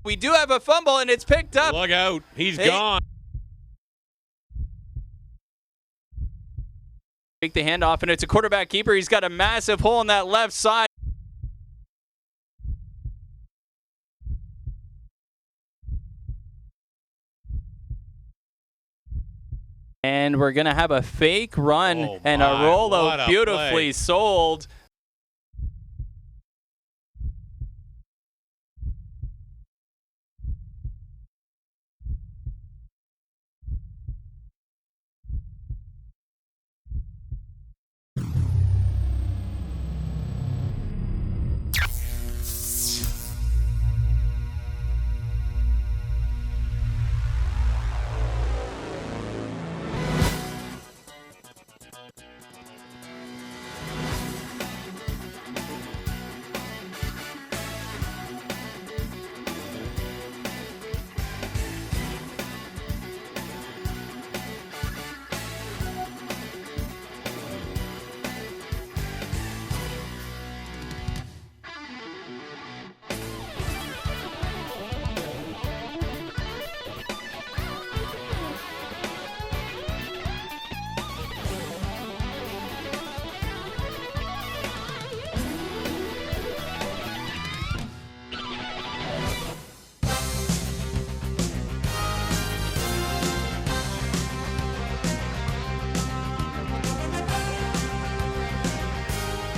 We do have a fumble, and it's picked up. Look out. He's gone. Take the handoff, and it's a quarterback keeper. He's got a massive hole in that left side. And we're going to have a fake run and a rollout beautifully sold.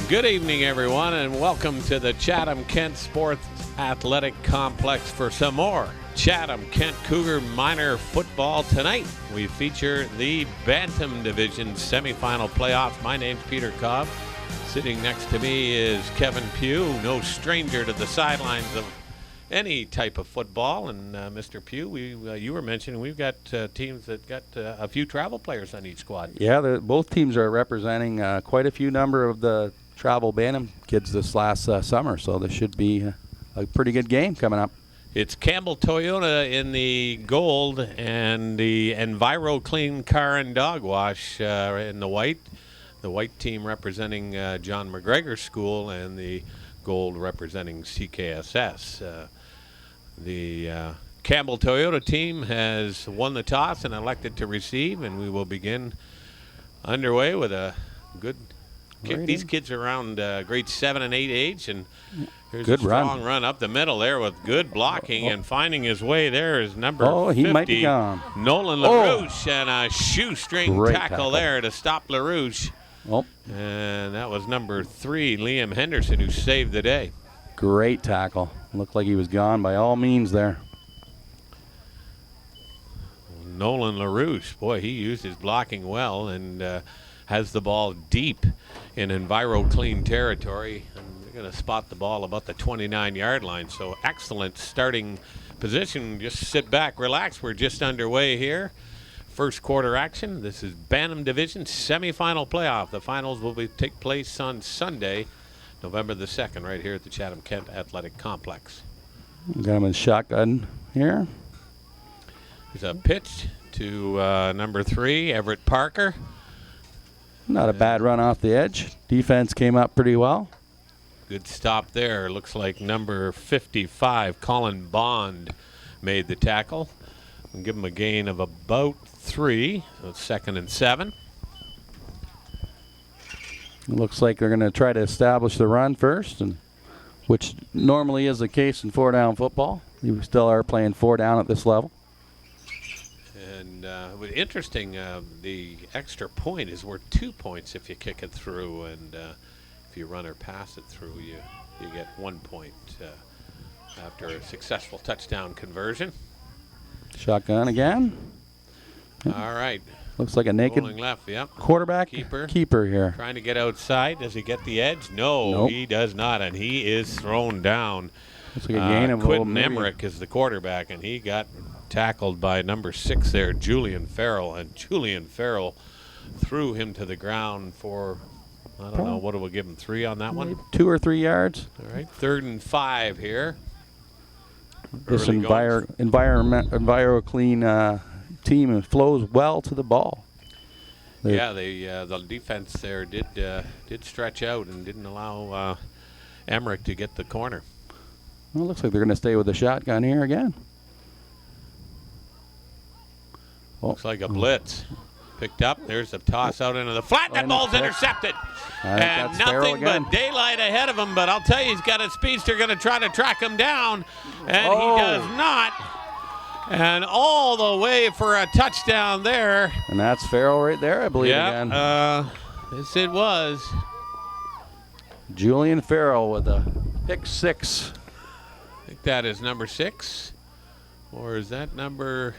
Good evening, everyone, and welcome to the Chatham-Kent Sports Athletic Complex for some more Chatham-Kent Cougar minor football tonight. We feature the Bantam Division semifinal playoffs. My name's Peter Cobb. Sitting next to me is Kevin Pugh, no stranger to the sidelines of any type of football. And Mr. Pugh, you were mentioning we've got teams that got a few travel players on each squad. Yeah, both teams are representing quite a few number of the travel Bantam kids this last summer, so this should be a pretty good game coming up. It's Campbell Toyota in the gold and the Enviro Clean Car and Dog Wash in the white. The white team representing John McGregor School and the gold representing CKSS. The Campbell Toyota team has won the toss and elected to receive, and we will begin underway with a good kick. These kids are around grade 7 and 8 age, and here's a strong run up the middle there with good blocking, and finding his way there is number 50, he might be gone. Nolan LaRouche, and a shoestring tackle there to stop LaRouche. And that was number 3, Liam Henderson, who saved the day. Great tackle. Looked like he was gone by all means there. Nolan LaRouche, boy, he used his blocking well and has the ball deep in Enviro Clean territory. And they're going to spot the ball about the 29-yard line. So excellent starting position. Just sit back, relax. We're just underway here. First quarter action. This is Bantam Division semifinal playoff. The finals will take place on Sunday, November the 2nd, right here at the Chatham-Kent Athletic Complex. Got him in shotgun here. There's a pitch to number 3, Everett Parker. Not a bad run off the edge. Defense came up pretty well. Good stop there. Looks like number 55, Colin Bond, made the tackle. We'll give him a gain of about 3, so it's 2nd and 7. It looks like they're going to try to establish the run first, and which normally is the case in 4-down football. You still are playing 4 down at this level. And interesting, the extra point is worth 2 points if you kick it through, and if you run or pass it through, you get 1 point after a successful touchdown conversion. Shotgun again. All right. Looks like a naked left, quarterback keeper here. Trying to get outside. Does he get the edge? No, he does not, and he is thrown down. Looks like a gain of Quentin Emmerich is the quarterback, and he got tackled by number 6 there, Julian Farrell, and Julian Farrell threw him to the ground for, I don't know, what do we give him, 3 on that one? 2 or 3 yards. All right, 3rd and 5 here. This Enviro Clean team flows well to the ball. The defense there did stretch out and didn't allow Emmerich to get the corner. Well, looks like they're going to stay with the shotgun here again. Looks like a blitz. Picked up. There's a toss out into the flat. That ball's intercepted. And nothing but daylight ahead of him. But I'll tell you, he's got a speedster going to try to track him down. And he does not. And all the way for a touchdown there. And that's Farrell right there, I believe, again. Yes, it was. Julian Farrell with a pick 6. I think that is number 6. Or is that number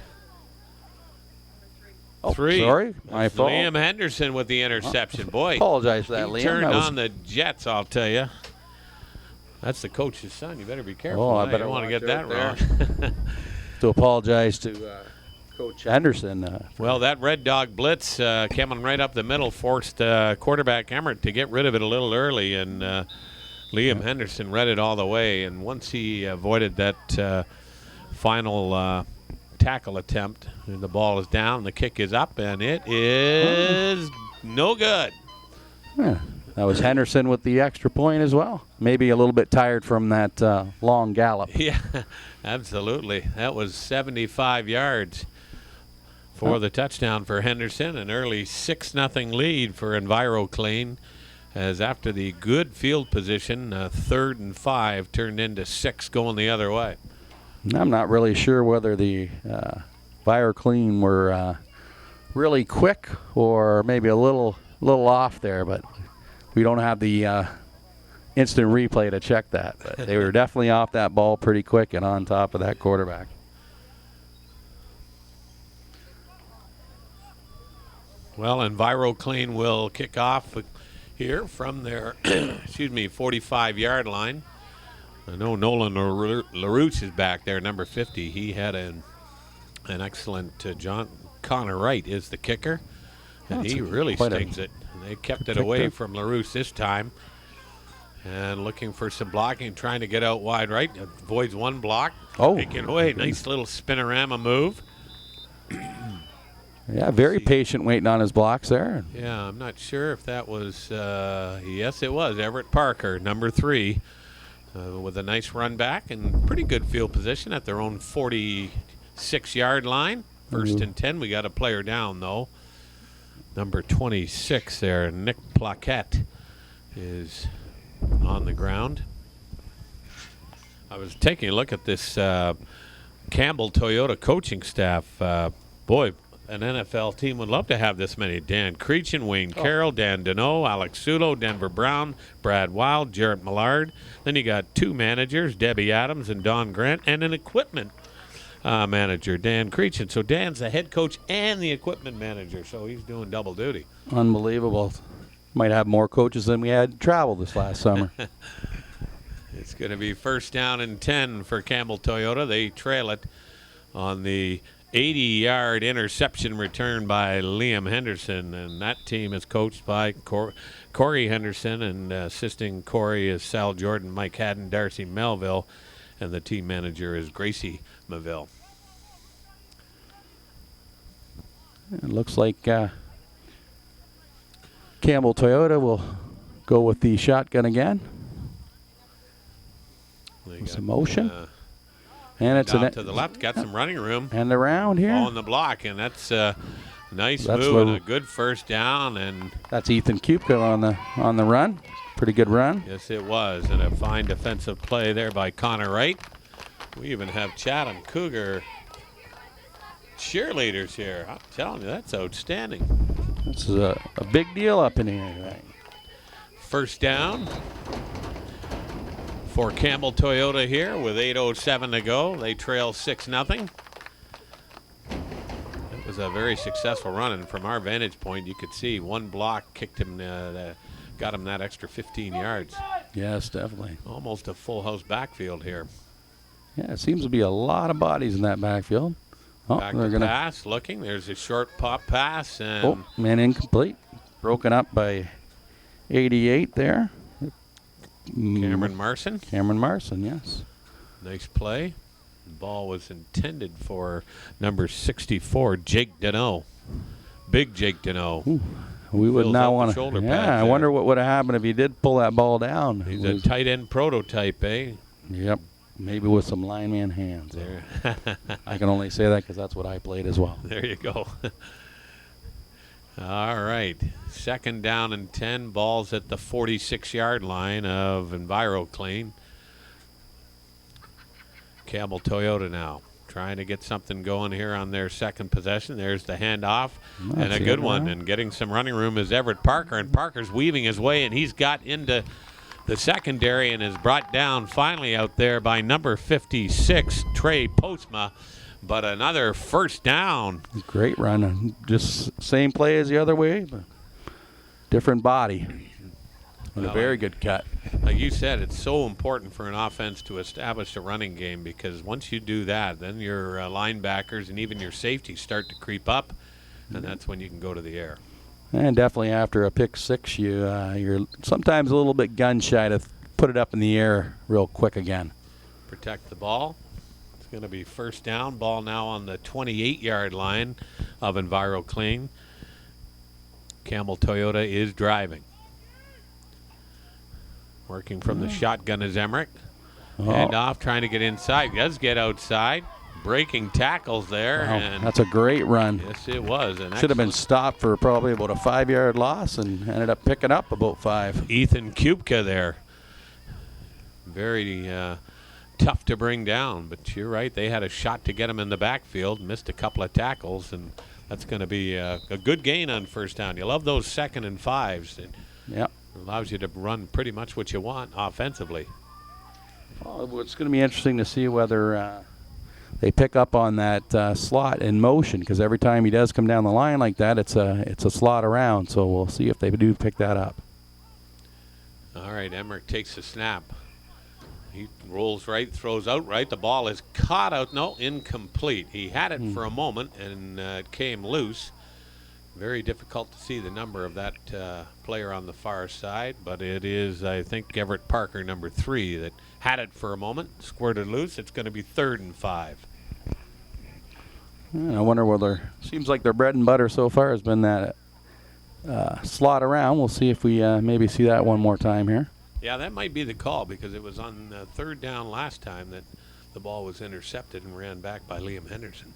3? Sorry, my fault. Liam Henderson with the interception. Boy, apologize for that, Liam. He turned on the Jets, I'll tell you. That's the coach's son. You better be careful. I better don't want to get that wrong. To apologize to Coach Henderson. Well, that Red Dog blitz coming right up the middle forced quarterback Emmert to get rid of it a little early, and Liam Henderson read it all the way. And once he avoided that final tackle attempt, the ball is down, the kick is up, and it is no good. Yeah. That was Henderson with the extra point as well. Maybe a little bit tired from that long gallop. Yeah, absolutely. That was 75 yards for the touchdown for Henderson. An early 6-0 lead for Enviro Clean, as after the good field position, 3rd and 5 turned into 6 going the other way. I'm not really sure whether the Enviro Clean were really quick or maybe a little off there, but we don't have the instant replay to check that. But they were definitely off that ball pretty quick and on top of that quarterback. Well, Enviro Clean will kick off here from their 45-yard line. I know Nolan LaRouche is back there, number 50. He had an excellent Connor Wright is the kicker, and he really stings it. They kept it away from LaRouche this time. And looking for some blocking, trying to get out wide right. Avoids one block. Making away. Nice little spinorama move. Yeah, very patient waiting on his blocks there. Yeah, I'm not sure if that was, yes, it was Everett Parker, number 3, with a nice run back and pretty good field position at their own 46-yard line. 1st and 10. We got a player down, though. Number 26 there, Nick Plaquette, is on the ground. I was taking a look at this Campbell Toyota coaching staff. Boy, an NFL team would love to have this many. Dan Creechin, Wayne Carroll, Dan Deneau, Alex Sudo, Denver Brown, Brad Wild, Jarrett Millard. Then you got 2 managers, Debbie Adams and Don Grant, and an equipment manager, Dan Creechin. So Dan's the head coach and the equipment manager, so he's doing double duty. Unbelievable. Might have more coaches than we had travel this last summer. It's going to be 1st down and 10 for Campbell Toyota. They trail it on the 80-yard interception return by Liam Henderson, and that team is coached by Corey Henderson, and assisting Corey is Sal Jordan, Mike Haddon, Darcy Melville, and the team manager is Gracie Maville. It looks like Campbell Toyota will go with the shotgun again. Some motion. And it's down to the left, got some running room. And around here. On the block, and that's a nice move and a good 1st down. And that's Ethan Kupka on the run. Pretty good run. Yes, it was, and a fine defensive play there by Connor Wright. We even have Chatham Cougar cheerleaders here. I'm telling you, that's outstanding. This is a big deal up in here tonight. 1st down for Campbell Toyota here with 8:07 to go. They trail 6-0. It was a very successful run, and from our vantage point, you could see one block kicked him, got him that extra 15 yards. Yes, definitely. Almost a full house backfield here. Yeah, it seems to be a lot of bodies in that backfield. Back to pass, looking. There's a short pop pass. And man, incomplete. Broken up by 88 there. Cameron Marson. Cameron Marson, yes. Nice play. The ball was intended for number 64, Jake Deneau. Big Jake Deneau. Ooh, we would not want to. Yeah, I wonder what would have happened if he did pull that ball down. He's a tight end prototype, eh? Yep. Maybe with some lineman hands. There. I can only say that because that's what I played as well. There you go. All right. 2nd down and 10. Ball's at the 46-yard line of Enviro Clean. Campbell Toyota now trying to get something going here on their 2nd possession. There's the handoff, and a good one. And getting some running room is Everett Parker, and Parker's weaving his way, and he's got into the secondary and is brought down finally out there by number 56, Trey Postma. But another 1st down. Great run. Just same play as the other way, but different body. And a very good cut. Like you said, it's so important for an offense to establish a running game, because once you do that, then your linebackers and even your safeties start to creep up, and that's when you can go to the air. And definitely after a pick 6, you're sometimes a little bit gun shy to put it up in the air real quick again. Protect the ball. It's going to be 1st down. Ball now on the 28-yard line of Enviro Clean. Campbell Toyota is driving. Working from the shotgun is Emmerich. Hand off, trying to get inside. He does get outside. Breaking tackles there. Wow, And that's a great run. yes, it was. Should have been stopped for probably about a 5-yard loss and ended up picking up about 5. Ethan Kupka there. Very tough to bring down, but you're right. They had a shot to get him in the backfield, missed a couple of tackles, and that's going to be a good gain on 1st down. You love those 2nd and 5s. It allows you to run pretty much what you want offensively. Well, it's going to be interesting to see whether they pick up on that slot in motion, because every time he does come down the line like that, it's a slot around. So we'll see if they do pick that up. All right, Emmerich takes the snap. He rolls right, throws out right. The ball is caught out. No, incomplete. He had it for a moment, and it came loose. Very difficult to see the number of that player on the far side, but it is, I think, Everett Parker, number 3, that had it for a moment, squirted loose. It's going to be 3rd and 5. I wonder whether, seems like their bread and butter so far has been that slot around. We'll see if we maybe see that one more time here. Yeah, that might be the call, because it was on 3rd down last time that the ball was intercepted and ran back by Liam Henderson.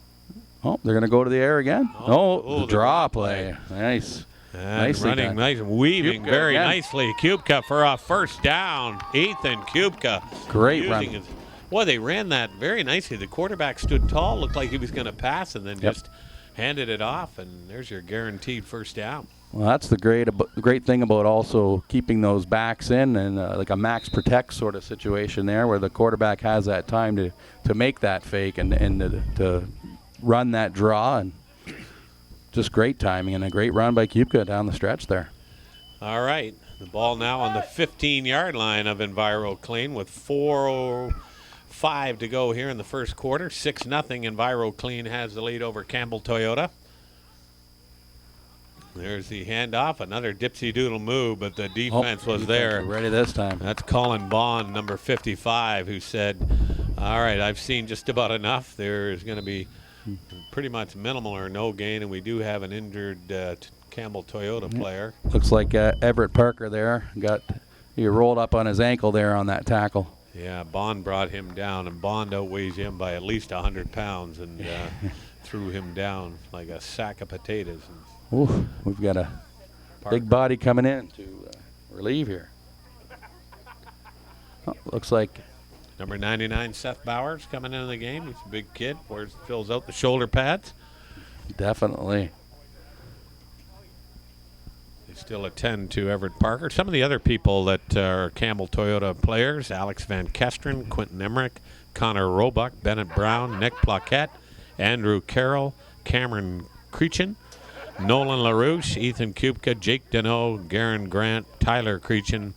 Oh, they're going to go to the air again? The draw play. Nice. Nicely running, nice, weaving Kupka very again. nicely. Kupka for a 1st down. Ethan Kupka. Great run. Boy, they ran that very nicely. The quarterback stood tall, looked like he was going to pass, and then just handed it off, and there's your guaranteed 1st down. Well, that's the great thing about also keeping those backs in, and like a max protect sort of situation there, where the quarterback has that time to make that fake and to run that draw, and just great timing and a great run by Kupka down the stretch there. All right, the ball now on the 15-yard line of Enviro Clean with 4:05 to go here in the 1st quarter. 6-0. Enviro Clean has the lead over Campbell Toyota. There's the handoff, another dipsy-doodle move, but the defense was there. Ready this time. That's Colin Bond, number 55, who said, all right, I've seen just about enough. There's going to be pretty much minimal or no gain, and we do have an injured Campbell Toyota player. Looks like Everett Parker there he rolled up on his ankle there on that tackle. Yeah, Bond brought him down, and Bond outweighs him by at least 100 pounds and threw him down like a sack of potatoes. Ooh, we've got a big body coming in to relieve here. Looks like number 99, Seth Bowers, coming into the game. He's a big kid. Fills out the shoulder pads. Definitely. They still attend to Everett Parker. Some of the other people that are Campbell Toyota players: Alex Van Kesteren, Quentin Emmerich, Connor Roebuck, Bennett Brown, Nick Plaquette, Andrew Carroll, Cameron Creechin, Nolan LaRouche, Ethan Kupka, Jake Deneau, Garen Grant, Tyler Creechin,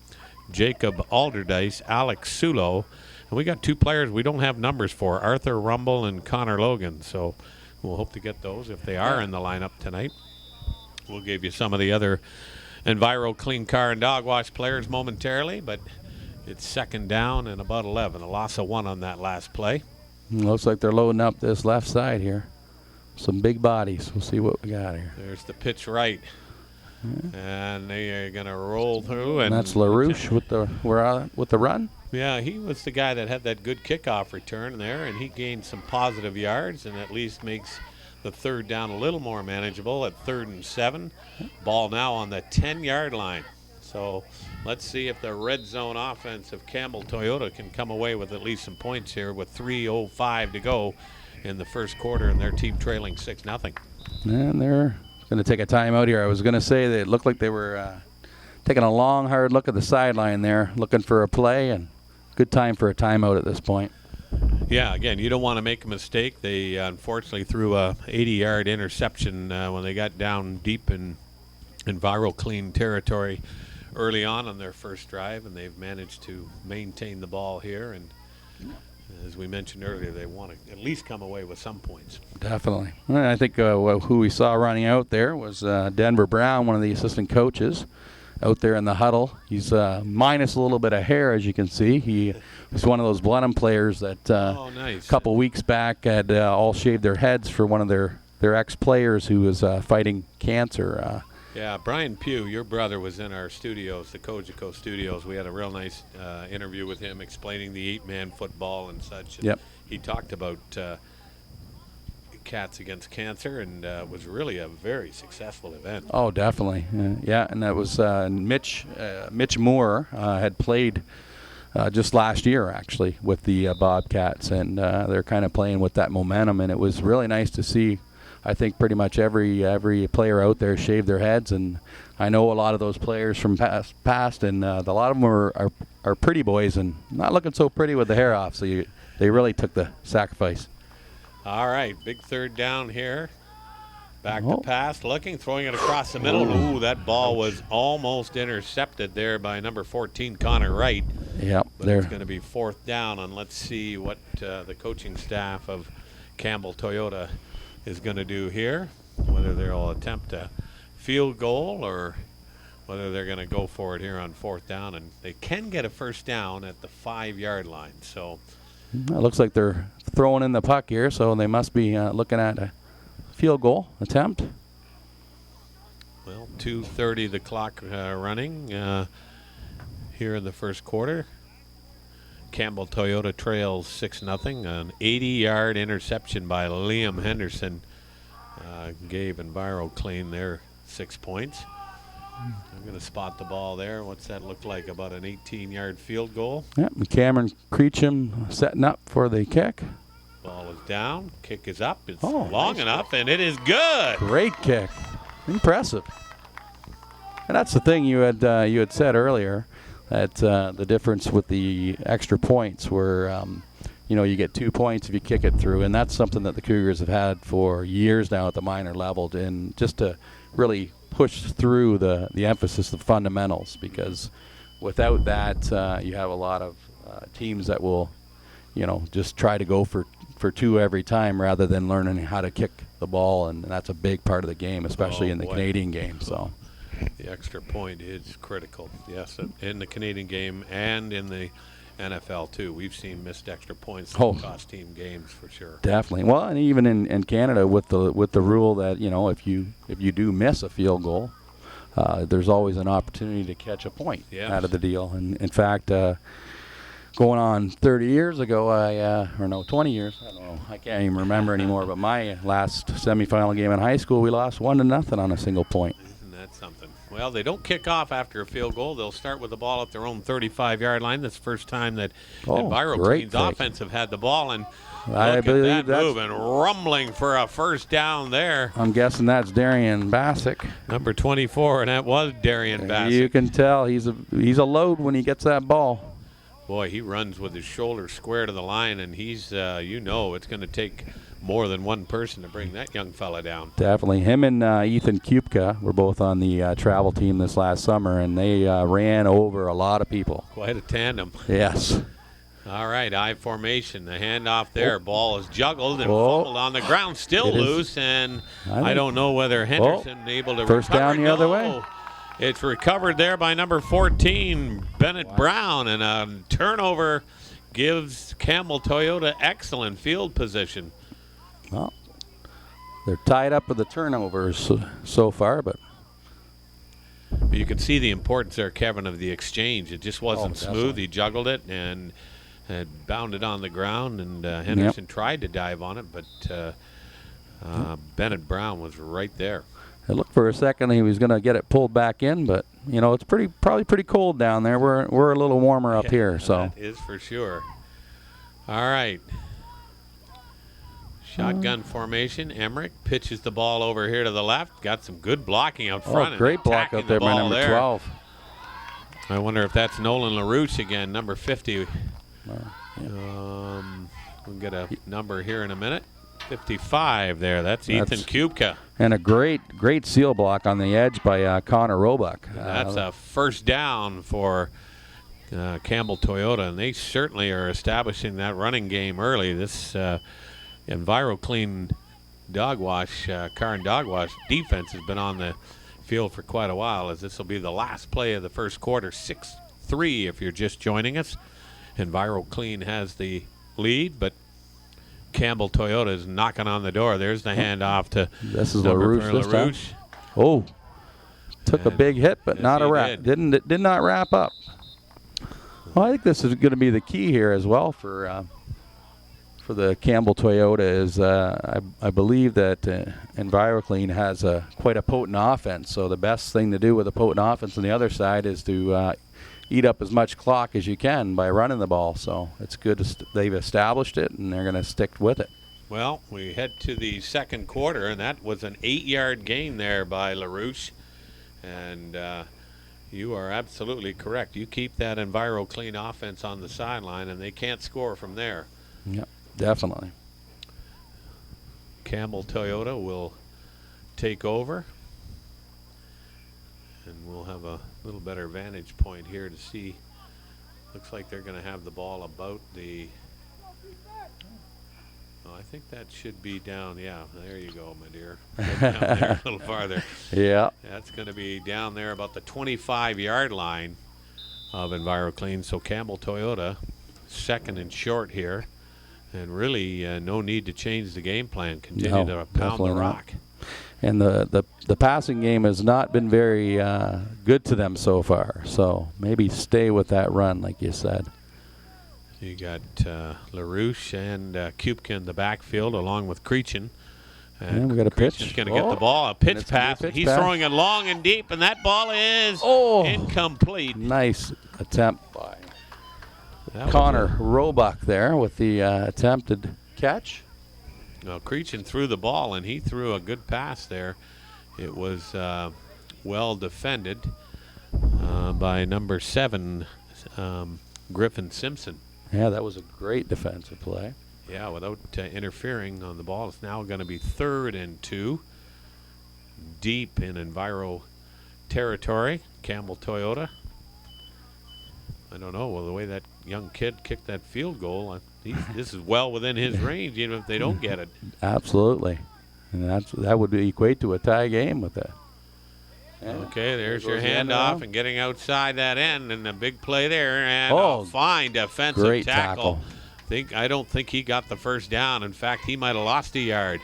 Jacob Alderdice, Alex Sulo. And we got 2 players we don't have numbers for, Arthur Rumble and Connor Logan. So we'll hope to get those if they are in the lineup tonight. We'll give you some of the other Enviro Clean Car and Dog Wash players momentarily, but it's 2nd down and about 11. A loss of 1 on that last play. Looks like they're loading up this left side here. Some big bodies. We'll see what we got here. There's the pitch right. And they are going to roll through. And that's LaRouche with the run. Yeah, he was the guy that had that good kickoff return there, and he gained some positive yards and at least makes the third down a little more manageable at 3rd and 7. Ball now on the 10-yard line. So let's see if the red zone offense of Campbell Toyota can come away with at least some points here with 3:05 to go in the first quarter, and their team trailing 6-0. And they're going to take a timeout here. I was going to say that it looked like they were taking a long, hard look at the sideline there, looking for a play, and good time for a timeout at this point. Yeah, again, you don't want to make a mistake. They unfortunately threw a 80-yard interception when they got down deep in Enviro clean territory early on their first drive, and they've managed to maintain the ball here. And as we mentioned earlier, they want to at least come away with some points. Definitely. And I think who we saw running out there was Denver Brown, one of the assistant coaches, out there in the huddle. He's minus a little bit of hair, as you can see. He was one of those Bantam players that nice. a couple weeks back had all shaved their heads for one of their ex-players who was fighting cancer. Yeah, Brian Pugh, your brother, was in our studios, the Cogeco studios. We had a real nice interview with him explaining the 8-man football and such. And yep. He talked about Cats Against Cancer, and was really a very successful event. Oh, definitely. Yeah, and that was Mitch Moore had played just last year, actually, with the Bobcats, and they're kind of playing with that momentum, and it was really nice to see. I think pretty much every player out there shaved their heads, and I know a lot of those players from past, and a lot of them are pretty boys and not looking so pretty with the hair off, so they really took the sacrifice. All right, big third down here. Back to pass, looking, throwing it across the middle. Ooh, that ball was almost intercepted there by number 14, Connor Wright. Yep. But it's going to be 4th down, and let's see what the coaching staff of Campbell Toyota is going to do here, whether they'll attempt a field goal or whether they're going to go for it here on 4th down. And they can get a first down at the 5-yard line. So it looks like they're throwing in the puck here, so they must be looking at a field goal attempt. Well, 2:30 the clock running here in the first quarter. Campbell Toyota trails 6-0. An 80-yard interception by Liam Henderson gave Enviro clean their 6 points. I'm going to spot the ball there. What's that look like? About an 18-yard field goal. Yep, Cameron Creecham setting up for the kick. Ball is down. Kick is up. It's long nice enough, and it is good. Great kick. Impressive. And that's the thing you had said earlier, that the difference with the extra points where, you get 2 points if you kick it through, and that's something that the Cougars have had for years now at the minor level, and just to really push through the emphasis of fundamentals, because without that, you have a lot of teams that will, just try to go for 2 every time rather than learning how to kick the ball, and that's a big part of the game, especially in the Canadian game. So the extra point is critical, yes, in the Canadian game and in the NFL too. We've seen missed extra points that cost team games for sure. Definitely. Well, and even in Canada with the rule that if you do miss a field goal, there's always an opportunity to catch a point out of the deal. And in fact, going on 30 years ago, 20 years, I don't know, I can't even remember anymore. But my last semifinal game in high school, we lost 1-0 on a single point. Isn't that something? Well, they don't kick off after a field goal. They'll start with the ball at their own 35-yard line. That's the first time that Enviro Clean's offense have had the ball. And I believe that's moving, rumbling for a first down there. I'm guessing that's Darian Bassick. Number 24, and that was Darian Bassick. You can tell he's a load when he gets that ball. Boy, he runs with his shoulder square to the line, and he's, it's going to take more than one person to bring that young fella down. Definitely. Him and Ethan Kupka were both on the travel team this last summer, and they ran over a lot of people. Quite a tandem. Yes. All right, I formation. The handoff there. Ball is juggled and fumbled on the ground. Still loose, and I don't know whether Henderson able to first recover. Down the other way. It's recovered there by number 14, Bennett Brown, and a turnover gives Campbell Toyota excellent field position. Well, they're tied up with the turnovers so far, but you can see the importance there, Kevin, of the exchange. It just wasn't smooth. He juggled it and had bounded on the ground, and Henderson tried to dive on it, but Bennett Brown was right there. It looked for a second he was going to get it pulled back in, but you know it's probably pretty cold down there. We're a little warmer up here, so that is for sure. All right. Shotgun formation. Emmerich pitches the ball over here to the left. Got some good blocking out front. Oh, great block out there by number 12. I wonder if that's Nolan LaRouche again, number 50. We'll get a number here in a minute. 55 there. That's Ethan Kupka. And a great seal block on the edge by Connor Roebuck. That's a first down for Campbell Toyota, and they certainly are establishing that running game early. This Enviro Clean car and dog wash defense has been on the field for quite a while, as this will be the last play of the first quarter. 6-3 if you're just joining us. Enviro Clean has the lead, but Campbell Toyota is knocking on the door. There's the handoff to this is LaRouche. Oh, took a big hit, but not a wrap. Did not wrap up. Well, I think this is going to be the key here as well for the Campbell Toyota. Is I believe that EnviroClean has quite a potent offense. So the best thing to do with a potent offense on the other side is to eat up as much clock as you can by running the ball. So it's good they've established it, and they're going to stick with it. Well, we head to the second quarter, and that was an 8-yard gain there by LaRouche. And you are absolutely correct. You keep that Enviro Clean offense on the sideline, and they can't score from there. Yep, definitely. Campbell Toyota will take over. And we'll have a little better vantage point here to see. Looks like they're going to have the ball about the. Oh, I think that should be down. Yeah, there you go, my dear. Down there a little farther. Yeah. That's going to be down there about the 25-yard line of EnviroClean. So Campbell Toyota, second and short here, and really no need to change the game plan. Continue to pound the rock. And the passing game has not been very good to them so far. So maybe stay with that run, like you said. You got LaRouche and Kupka in the backfield, along with Creechin. And we got a pitch. He's going to get the ball. A pitch pass. He's throwing it long and deep, and that ball is incomplete. Nice attempt by Connor Roebuck there with the attempted catch. No, Creechin threw the ball, and he threw a good pass there. It was well defended by number 7, Griffin Simpson. Yeah, that was a great defensive play. Yeah, without interfering on the ball. It's now going to be 3rd and 2. Deep in Enviro territory. Campbell Toyota. I don't know. Well, the way that young kid kicked that field goal, this is well within his range, even if they don't get it. Absolutely. And that would equate to a tie game with that. Yeah. Okay, there's your handoff and getting outside that end, and a big play there, and a fine defensive tackle. I don't think he got the first down. In fact, he might have lost a yard.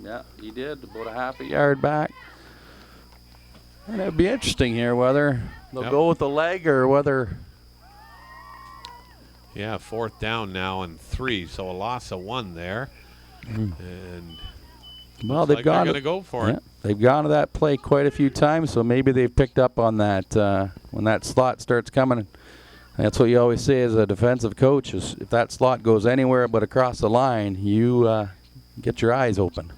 Yeah, he did, about a half a yard back. And it'd be interesting here whether they'll go with the leg or whether. Yeah, 4th down now and 3, so a loss of 1 there. And well, they're going to go for it. They've gone to that play quite a few times, so maybe they've picked up on that when that slot starts coming. That's what you always say as a defensive coach, is if that slot goes anywhere but across the line, you get your eyes open.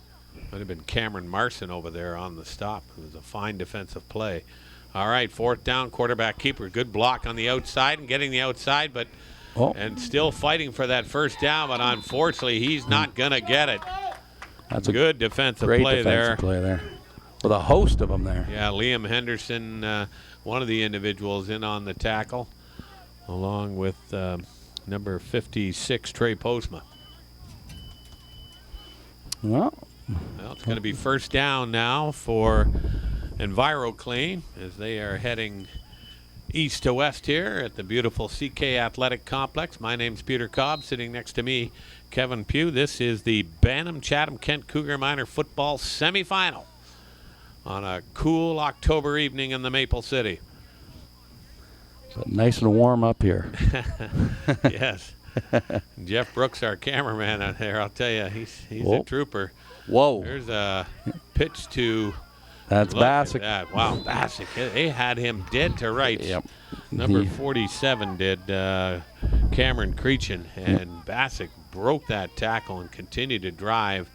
Might have been Cameron Marson over there on the stop. It was a fine defensive play. All right, 4th down, quarterback keeper. Good block on the outside and getting the outside, but and still fighting for that first down, but unfortunately he's not going to get it. That's a good defensive play there. With a host of them there. Yeah, Liam Henderson, one of the individuals in on the tackle, along with number 56, Trey Postma. Well, it's going to be first down now for EnviroClean as they are heading east to west here at the beautiful CK Athletic Complex. My name's Peter Cobb. Sitting next to me, Kevin Pugh. This is the Bantam Chatham-Kent Cougar Minor Football Semifinal. on a cool October evening in the Maple City. But nice and warm up here. Yes. Jeff Brooks, our cameraman out there, I'll tell you, he's a trooper. Whoa. There's a pitch to... That's Bassick. That. Wow, Bassick. They had him dead to rights. Yep. Number 47 did Cameron Creechin, and Bassick broke that tackle and continued to drive,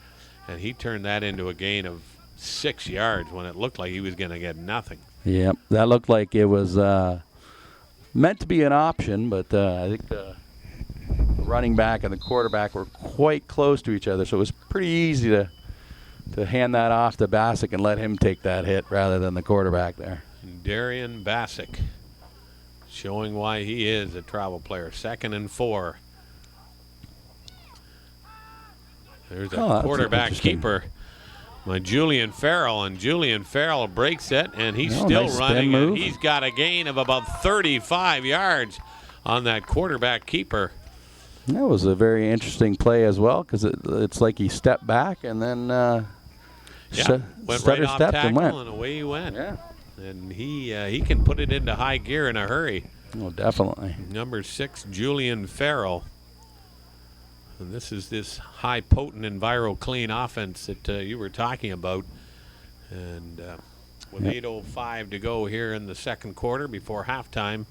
and he turned that into a gain of 6 yards when it looked like he was going to get nothing. Yep, that looked like it was meant to be an option, but I think the running back and the quarterback were quite close to each other, so it was pretty easy to hand that off to Bassick and let him take that hit rather than the quarterback there. Darian Bassick showing why he is a travel player. 2nd and 4. There's a quarterback keeper, my Julian Farrell, and Julian Farrell breaks it, and he's still nice running. And he's got a gain of about 35 yards on that quarterback keeper. That was a very interesting play as well, because it's like he stepped back and then went right off tackle and away he went. Yeah. And he can put it into high gear in a hurry. Oh, definitely. Number 6, Julian Farrell. And this is this high potent Enviro clean offense that you were talking about. And with 8:05 to go here in the second quarter before halftime,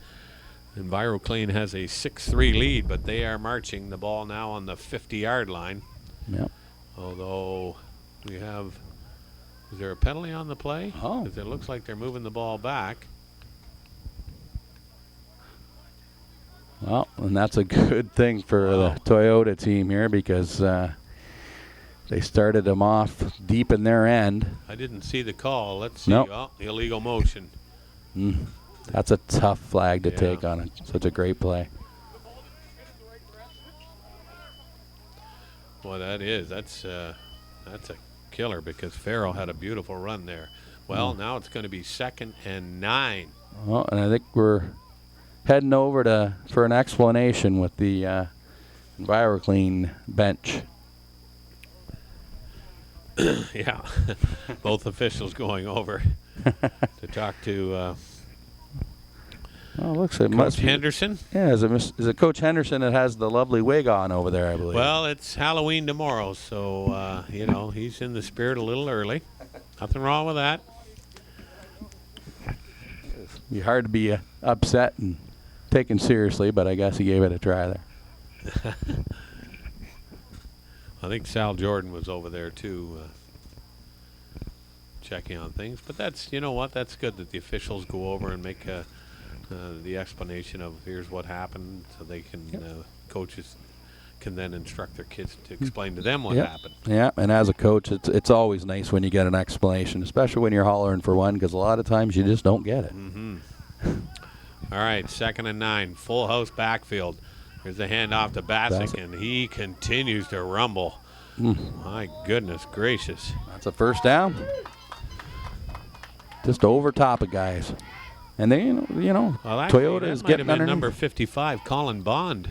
Enviro Clean has a 6-3 lead, but they are marching the ball now on the 50-yard line. Yep. Although we have, is there a penalty on the play? Oh. Because it looks like they're moving the ball back. Well, and that's a good thing for the Toyota team here, because they started them off deep in their end. I didn't see the call. Let's see. Nope. Oh, illegal motion. That's a tough flag to take on such a great play. Well, that's a killer, because Farrell had a beautiful run there. Well, now it's going to be 2nd and 9. Well, and I think we're heading over for an explanation with the EnviroClean bench. Yeah, both officials going over to talk to Well, it looks like Coach Henderson. Yeah, is it Coach Henderson that has the lovely wig on over there, I believe? Well, it's Halloween tomorrow, so, he's in the spirit a little early. Nothing wrong with that. It'd be hard to be upset and taken seriously, but I guess he gave it a try there. I think Sal Jordan was over there, too, checking on things. But that's, that's good that the officials go over and make the explanation of here's what happened, so they can, coaches can then instruct their kids to explain to them what happened. Yeah, and as a coach, it's always nice when you get an explanation, especially when you're hollering for one, because a lot of times you just don't get it. All right, 2nd and 9, full house backfield. Here's the handoff to Bassick, and he continues to rumble. My goodness gracious. That's a first down. Just over top of guys. And they, Well, Toyota is getting underneath. Number 55, Colin Bond.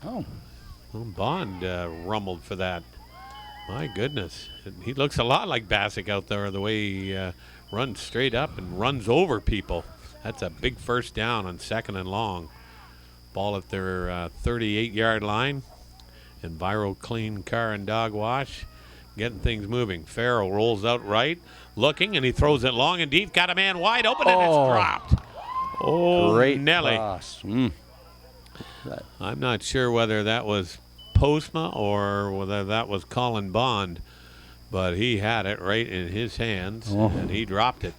Oh. Well, Bond rumbled for that. My goodness. He looks a lot like Bassick out there, the way he runs straight up and runs over people. That's a big first down on 2nd and long. Ball at their 38-yard line. Enviro Clean Car and Dog Wash. Getting things moving. Farrell rolls out right, looking, and he throws it long and deep. Got a man wide open, and it's dropped. Oh, great Nelly. Toss. I'm not sure whether that was Postma or whether that was Colin Bond, but he had it right in his hands, and he dropped it.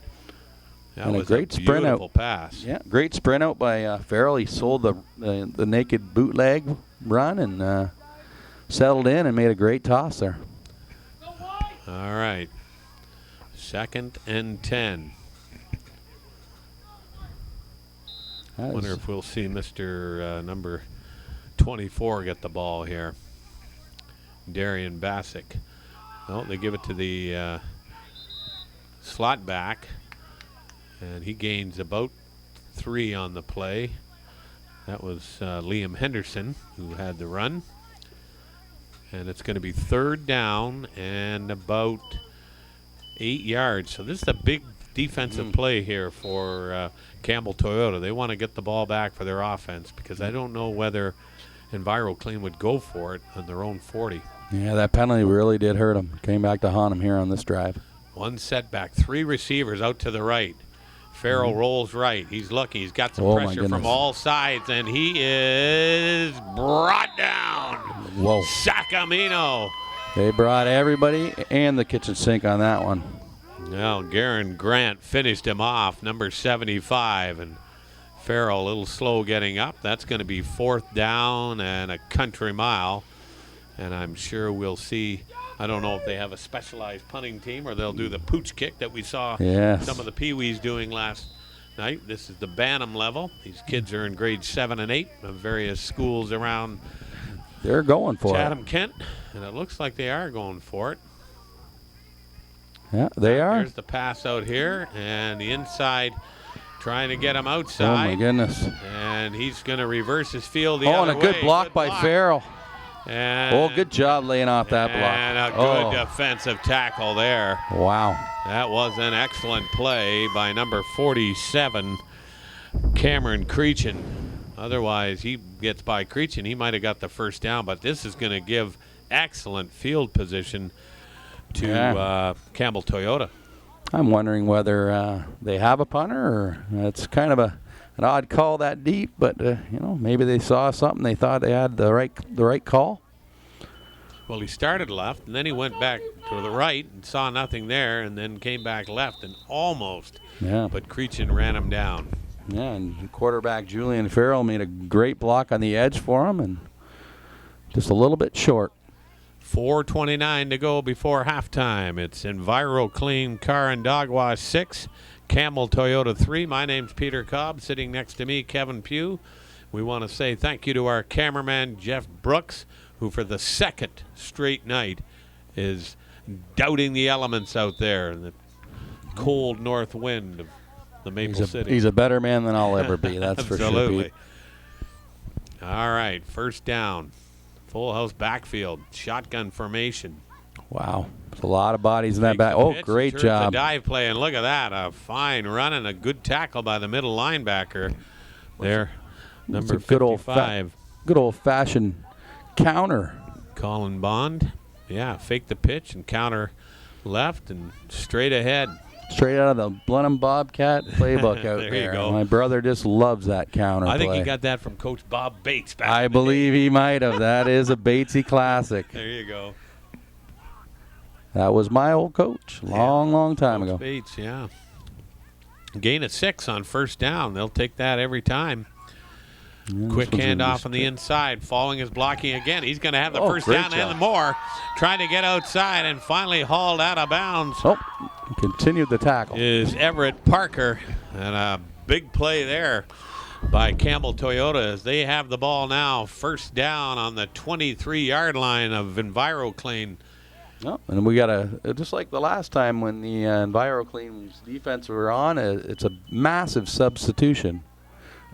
That was a great sprint out. Pass. Yeah, great sprint out by Farrell. He sold the naked bootleg run and settled in and made a great toss there. All right. 2nd and 10. I wonder if we'll see Mr. Number 24 get the ball here. Darian Bassick. Well, they give it to the slot back, and he gains about 3 on the play. That was Liam Henderson who had the run. And it's going to be 3rd down and about 8 yards. So this is a big defensive play here for Campbell Toyota. They want to get the ball back for their offense because I don't know whether Enviro Clean would go for it on their own 40. Yeah, that penalty really did hurt him. Came back to haunt him here on this drive. One setback, 3 receivers out to the right. Farrell rolls right. He's lucky. He's got some pressure from all sides, and he is brought down. Whoa. Sacamino. They brought everybody and the kitchen sink on that one. Now, Garen Grant finished him off, number 75, and Farrell a little slow getting up. That's going to be 4th down and a country mile, and I'm sure we'll see. I don't know if they have a specialized punting team or they'll do the pooch kick that we saw some of the Pee-wees doing last night. This is the Bantam level. These kids are in grades 7 and 8 of various schools around. They're going for Chatham-Kent, and it looks like they are going for it. Yeah, they are. There's the pass out here, and the inside trying to get him outside. Oh, my goodness. And he's going to reverse his field the other way. Oh, and a good block by Farrell. And good job laying off that block. And a good defensive tackle there. Wow. That was an excellent play by number 47, Cameron Creechin. Otherwise, he gets by Creechin. He might have got the first down, but this is going to give excellent field position to Campbell Toyota. I'm wondering whether they have a punter, or it's kind of an odd call that deep, but maybe they saw something. They thought they had the right call. Well, he started left, and then he went back to the right and saw nothing there, and then came back left and almost. Yeah. But Creechin ran him down. Yeah, and quarterback Julian Farrell made a great block on the edge for him, and just a little bit short. 4:29 to go before halftime. It's Enviro Clean Car and Dog Wash 6, Campbell Toyota 3. My name's Peter Cobb. Sitting next to me, Kevin Pugh. We want to say thank you to our cameraman, Jeff Brooks, who for the second straight night is doubting the elements out there in the cold north wind of the Maple City. He's a better man than I'll ever be, that's for sure. Absolutely. All right, first down. Full house backfield, shotgun formation. Wow, there's a lot of bodies in that back. Oh, great job. The dive play, and look at that. A fine run and a good tackle by the middle linebacker there. Number 55. Good old-fashioned counter. Colin Bond. Yeah, fake the pitch and counter left and straight ahead. Straight out of the Blenheim Bobcat playbook out there. You go. My brother just loves that counter play. I think he got that from Coach Bob Bates back I in the believe day. he might have. That is a Batesy classic. There you go. That was my old coach long time Coach ago. Bates, yeah. Gain of 6 on first down. They'll take that every time. Yeah, Quick handoff on the inside. Falling is blocking again. He's going to have the first down and more. Trying to get outside and finally hauled out of bounds. Oh, continued the tackle. Is Everett Parker. And a big play there by Campbell Toyota as they have the ball now. First down on the 23-yard line of Enviro Clean. Oh, and we got just like the last time when the Enviro Clean's defense were on, it's a massive substitution.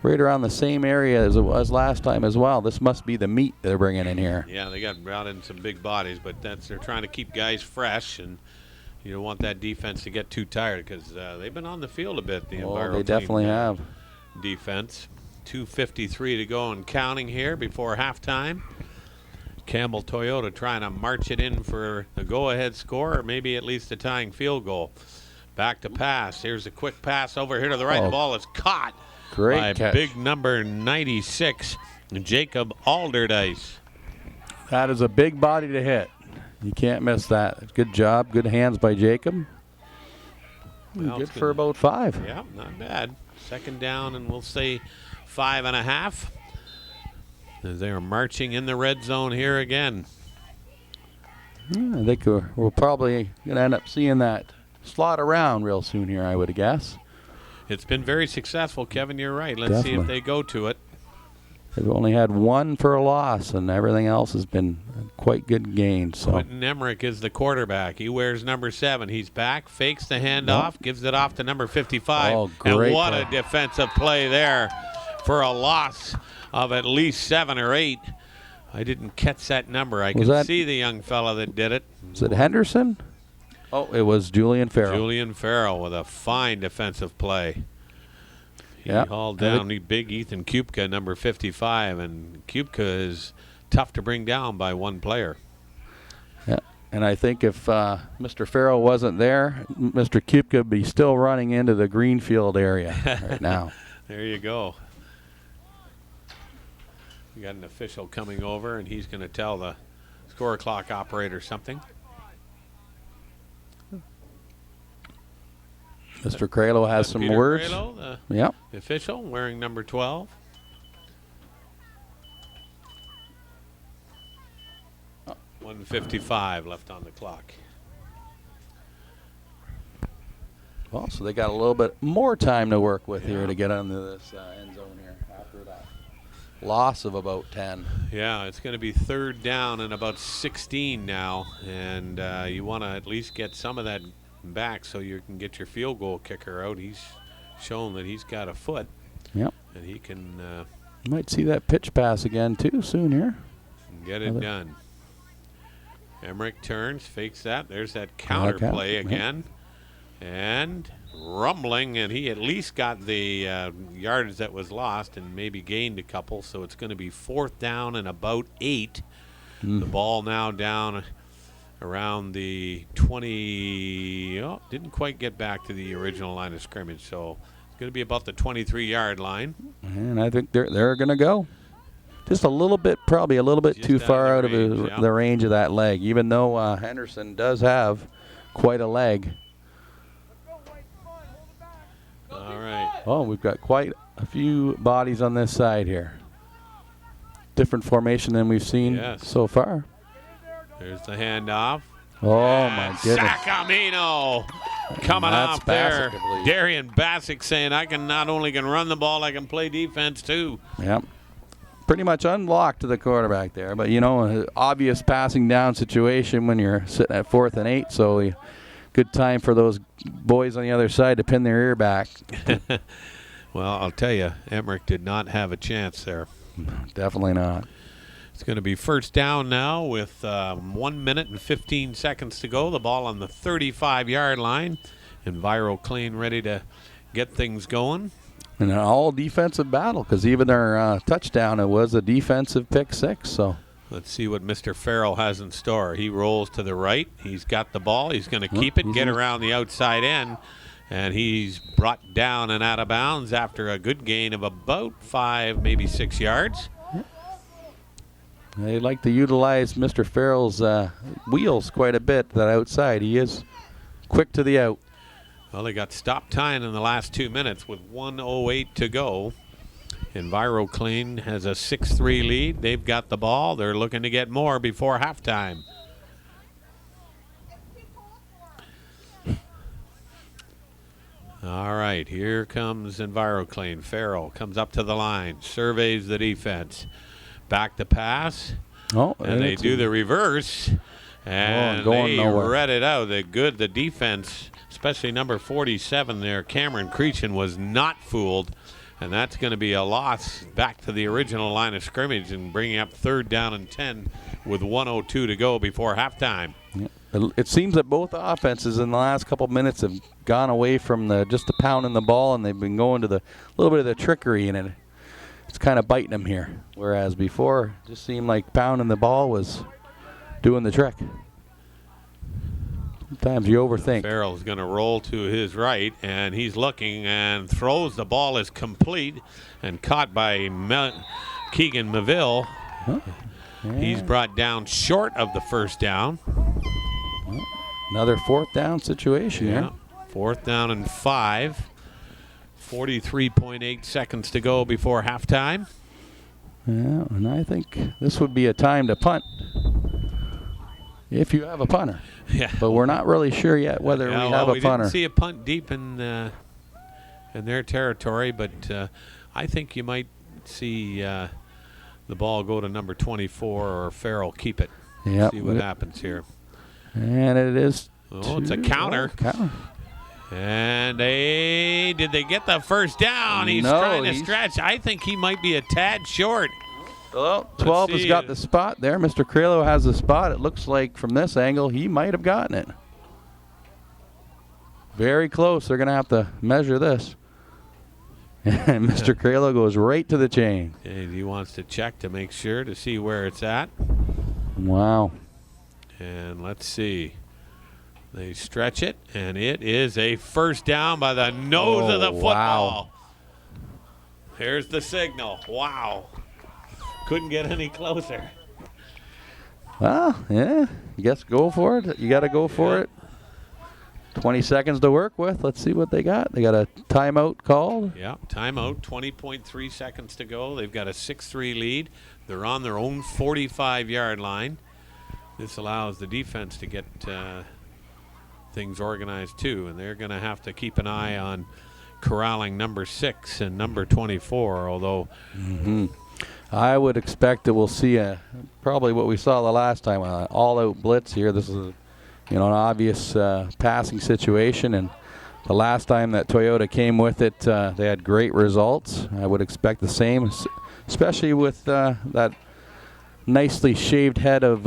Right around the same area as it was last time as well. This must be the meat they're bringing in here. Yeah, they got brought in some big bodies, but they're trying to keep guys fresh, and you don't want that defense to get too tired because they've been on the field a bit. The Enviro they definitely have. Defense. 2:53 to go and counting here before halftime. Campbell Toyota trying to march it in for the go-ahead score, or maybe at least a tying field goal. Back to pass. Here's a quick pass over here to the right. The ball is caught. Great by catch. Big number 96, Jacob Alderdice. That is a big body to hit. You can't miss that. Good job. Good hands by Jacob. Well, good for about 5. Yeah, not bad. Second down, and we'll say 5.5. As they are marching in the red zone here again. Yeah, I think we're probably going to end up seeing that slot around real soon here, I would guess. It's been very successful, Kevin. You're right. Let's see if they go to it. They've only had 1 for a loss, and everything else has been quite good gains. So. Quentin Emmerich is the quarterback. He wears number 7. He's back, fakes the handoff, gives it off to number 55. Oh, great and what play. a defensive play there for a loss of at least 7 or 8. I didn't catch that number. I can see the young fella that did it. Is it Henderson? Oh, it was Julian Farrell. Julian Farrell with a fine defensive play. He hauled down the big Ethan Kupka, number 55, and Kupka is tough to bring down by one player. Yeah, and I think if Mr. Farrell wasn't there, Mr. Kupka would be still running into the Greenfield area right now. There you go. We got an official coming over, and he's going to tell the score clock operator something. Mr. Kralo has some Peter words. Kralo, the official, wearing number 12. Oh, 1:55 left on the clock. Well, so they got a little bit more time to work with here to get into this end zone here after that loss of about 10. Yeah, it's going to be third down and about 16 now, and you want to at least get some of that back so you can get your field goal kicker out. He's shown that he's got a foot. Yep. And he can you might see that pitch pass again too soon here. Get it done. Emmerich turns, fakes that. There's that counter play again. And rumbling, and he at least got the yardage that was lost and maybe gained a couple, so it's going to be fourth down and about 8. The ball now down around the 20. Oh, didn't quite get back to the original line of scrimmage, so it's going to be about the 23-yard line. And I think they're going to go just a little bit, probably a little bit too far out of the range of that leg, even though Henderson does have quite a leg. All right. Oh, we've got quite a few bodies on this side here. Different formation than we've seen so far. There's the handoff. Oh, my goodness. Sacamino coming off there. Darian Bassick saying, I can not only can run the ball, I can play defense too. Yep. Pretty much unlocked to the quarterback there. But, you know, an obvious passing down situation when you're sitting at 4th and 8. So good time for those boys on the other side to pin their ear back. Well, I'll tell you, Emmerich did not have a chance there. Definitely not. It's going to be first down now with 1 minute and 15 seconds to go. The ball on the 35-yard line. Enviro clean, ready to get things going. And an all defensive battle, because even their touchdown, it was a defensive pick 6. So let's see what Mr. Farrell has in store. He rolls to the right. He's got the ball. He's going to keep it, get around the outside end. And he's brought down and out of bounds after a good gain of about 5, maybe 6 yards. They like to utilize Mr. Farrell's wheels quite a bit, that outside. He is quick to the out. Well, they got stop time in the last 2 minutes with 1:08 to go. Enviro Clean has a 6-3 lead. They've got the ball. They're looking to get more before halftime. All right, here comes Enviro Clean. Farrell comes up to the line, surveys the defense. Back to pass. Oh, and they do the reverse. And they read it out. The defense, especially number 47 there, Cameron Creechan, was not fooled. And that's going to be a loss back to the original line of scrimmage and bringing up third down and 10 with 1:02 to go before halftime. Yeah. It seems that both offenses in the last couple of minutes have gone away from just the pounding the ball, and they've been going to the little bit of the trickery in it. It's kind of biting them here, whereas before it just seemed like pounding the ball was doing the trick. Sometimes you overthink. Farrell's going to roll to his right, and he's looking and throws. The ball is complete and caught by Keegan Maville. Huh? Yeah. He's brought down short of the first down. Well, another 4th down situation here. 4th down and 5. 43.8 seconds to go before halftime. Yeah, and I think this would be a time to punt if you have a punter. Yeah. But we're not really sure yet whether we have a punter. We didn't see a punt deep in their territory, but I think you might see the ball go to number 24 or Farrell keep it. Yep. See what happens here. And it is. Oh, it's a counter. Counter. And did they get the first down? He's trying to stretch. I think he might be a tad short. Well, 12 has got the spot there. Mr. Kralo has the spot. It looks like from this angle he might have gotten it. Very close. They're going to have to measure this. And Mr. Kralo goes right to the chain. And he wants to check to make sure to see where it's at. Wow. And let's see. They stretch it, and it is a first down by the nose of the football. Wow. Here's the signal. Wow. Couldn't get any closer. Well, yeah. I guess go for it. You got to go for it. 20 seconds to work with. Let's see what they got. They got a timeout called. Yeah, timeout. 20.3 seconds to go. They've got a 6-3 lead. They're on their own 45-yard line. This allows the defense to get things organized too, and they're going to have to keep an eye on corralling number 6 and number 24, although I would expect that we'll see probably what we saw the last time, an all-out blitz here. This is an obvious passing situation, and the last time that Toyota came with it, they had great results. I would expect the same, especially with that nicely shaved head of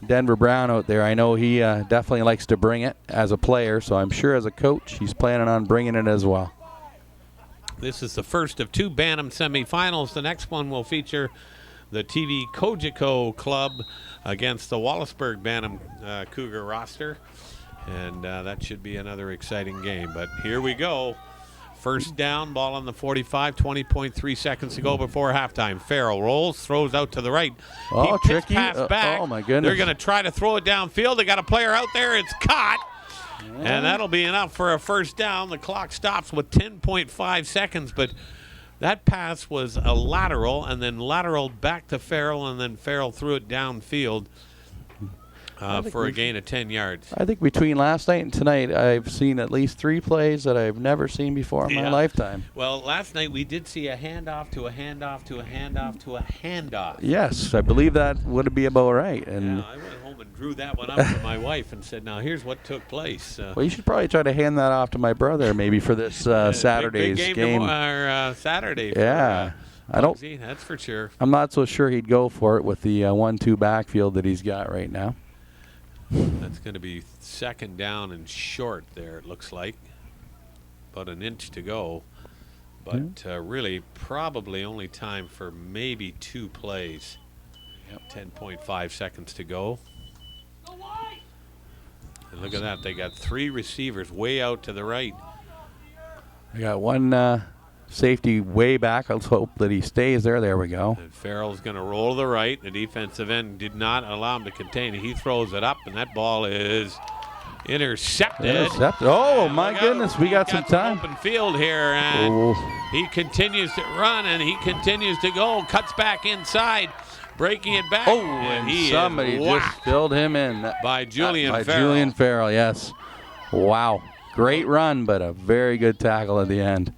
Denver Brown out there. I know he definitely likes to bring it as a player, so I'm sure as a coach he's planning on bringing it as well. This is the first of 2 Bantam semifinals. The next one will feature the TV Cogeco Club against the Wallaceburg Bantam Cougar roster. And that should be another exciting game. But here we go. First down, ball on the 45, 20.3 seconds to go before halftime. Farrell rolls, throws out to the right. Oh, he tricky. pass back. Oh, my goodness. They're going to try to throw it downfield. They got a player out there. It's caught. And that'll be enough for a first down. The clock stops with 10.5 seconds, but that pass was a lateral, and then lateraled back to Farrell, and then Farrell threw it downfield for a gain of 10 yards. I think between last night and tonight, I've seen at least 3 plays that I've never seen before in my lifetime. Well, last night we did see a handoff to a handoff to a handoff to a handoff. Yes, I believe that would be about right. And yeah, I went home and drew that one up for my wife and said, now here's what took place. well, you should probably try to hand that off to my brother maybe for this Saturday's big game. Saturday. Yeah. I don't. That's for sure. I'm not so sure he'd go for it with the 1-2 backfield that he's got right now. That's going to be second down and short there, it looks like. About an inch to go. But really probably only time for maybe 2 plays. Yep. 10.5 seconds to go. And look at that. They got 3 receivers way out to the right. They got one safety way back. Let's hope that he stays there. There we go. And Farrell's going to roll to the right. The defensive end did not allow him to contain it. He throws it up, and that ball is intercepted. Oh, my goodness. We got some time. Open field here, and he continues to run, and he continues to go. Cuts back inside, breaking it back. Oh, and somebody just filled him in. By Julian Farrell. By Julian Farrell, yes. Wow. Great run, but a very good tackle at the end.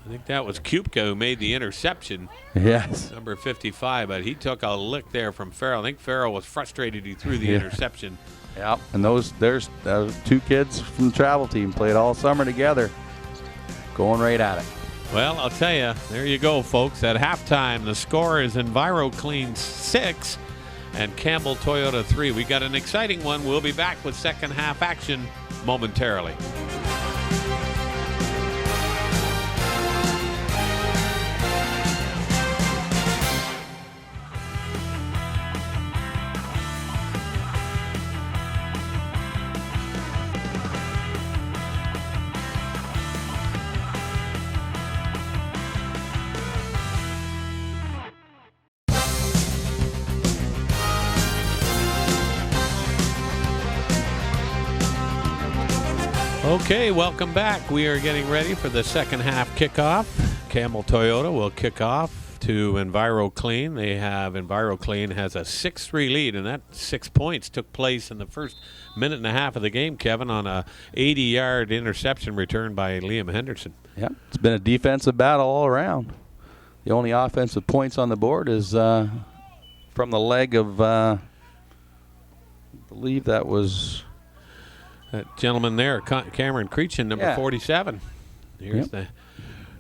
I think that was Kupka who made the interception. Yes. Number 55, but he took a lick there from Farrell. I think Farrell was frustrated he threw the interception. Yep, and there's 2 kids from the travel team played all summer together, going right at it. Well, I'll tell you, there you go, folks. At halftime, the score is Enviro Clean 6 and Campbell Toyota 3. We got an exciting one. We'll be back with second half action momentarily. Okay, welcome back. We are getting ready for the second half kickoff. Campbell Toyota will kick off to Enviro Clean. Enviro Clean has a 6-3 lead, and that 6 points took place in the first minute and a half of the game, Kevin, on a 80-yard interception return by Liam Henderson. Yeah, it's been a defensive battle all around. The only offensive points on the board is from the leg of, I believe that was... That gentleman there, Cameron Creechin, number 47. Here's the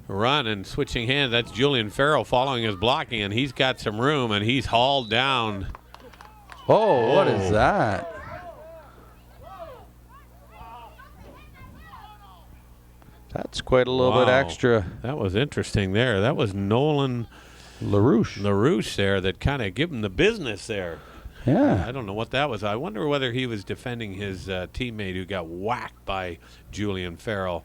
run and switching hands. That's Julian Farrell following his blocking, and he's got some room, and he's hauled down. Oh, what is that? That's quite a little bit extra. That was interesting there. That was Nolan LaRouche there that kind of gave him the business there. Yeah. I don't know what that was. I wonder whether he was defending his teammate who got whacked by Julian Farrell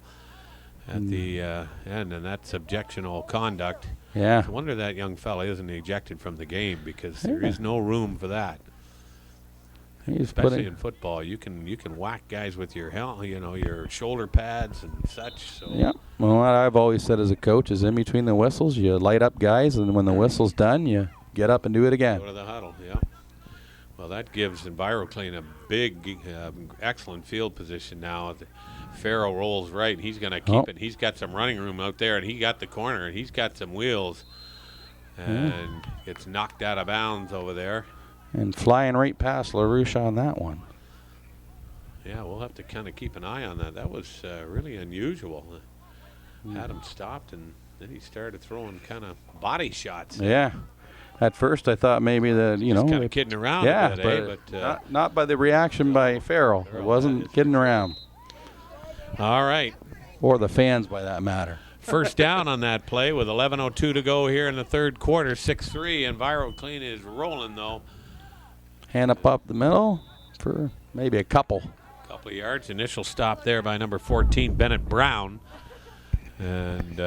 at the end, and that's objectionable conduct. Yeah. I wonder that young fella isn't ejected from the game, because there is no room for that. Especially in football, you can whack guys with your your shoulder pads and such. So. Yeah. Well, what I've always said as a coach is, in between the whistles, you light up guys, and when the whistle's done, you get up and do it again. Go to the huddle. Yeah. Well, that gives EnviroClean a big, excellent field position now. Farrell rolls right. He's going to keep it. He's got some running room out there, and he got the corner, and he's got some wheels, and gets knocked out of bounds over there. And flying right past LaRouche on that one. Yeah, we'll have to kind of keep an eye on that. That was really unusual. Had him stopped, and then he started throwing kind of body shots. Yeah. At first, I thought maybe that, kind of kidding around a bit, but not by the reaction by Farrell. It wasn't kidding around. All right. Or the fans, by that matter. First down on that play with 11:02 to go here in the third quarter. 6-3. EnviroClean is rolling, though. Hand up the middle for maybe a couple. Couple of yards. Initial stop there by number 14, Bennett Brown. And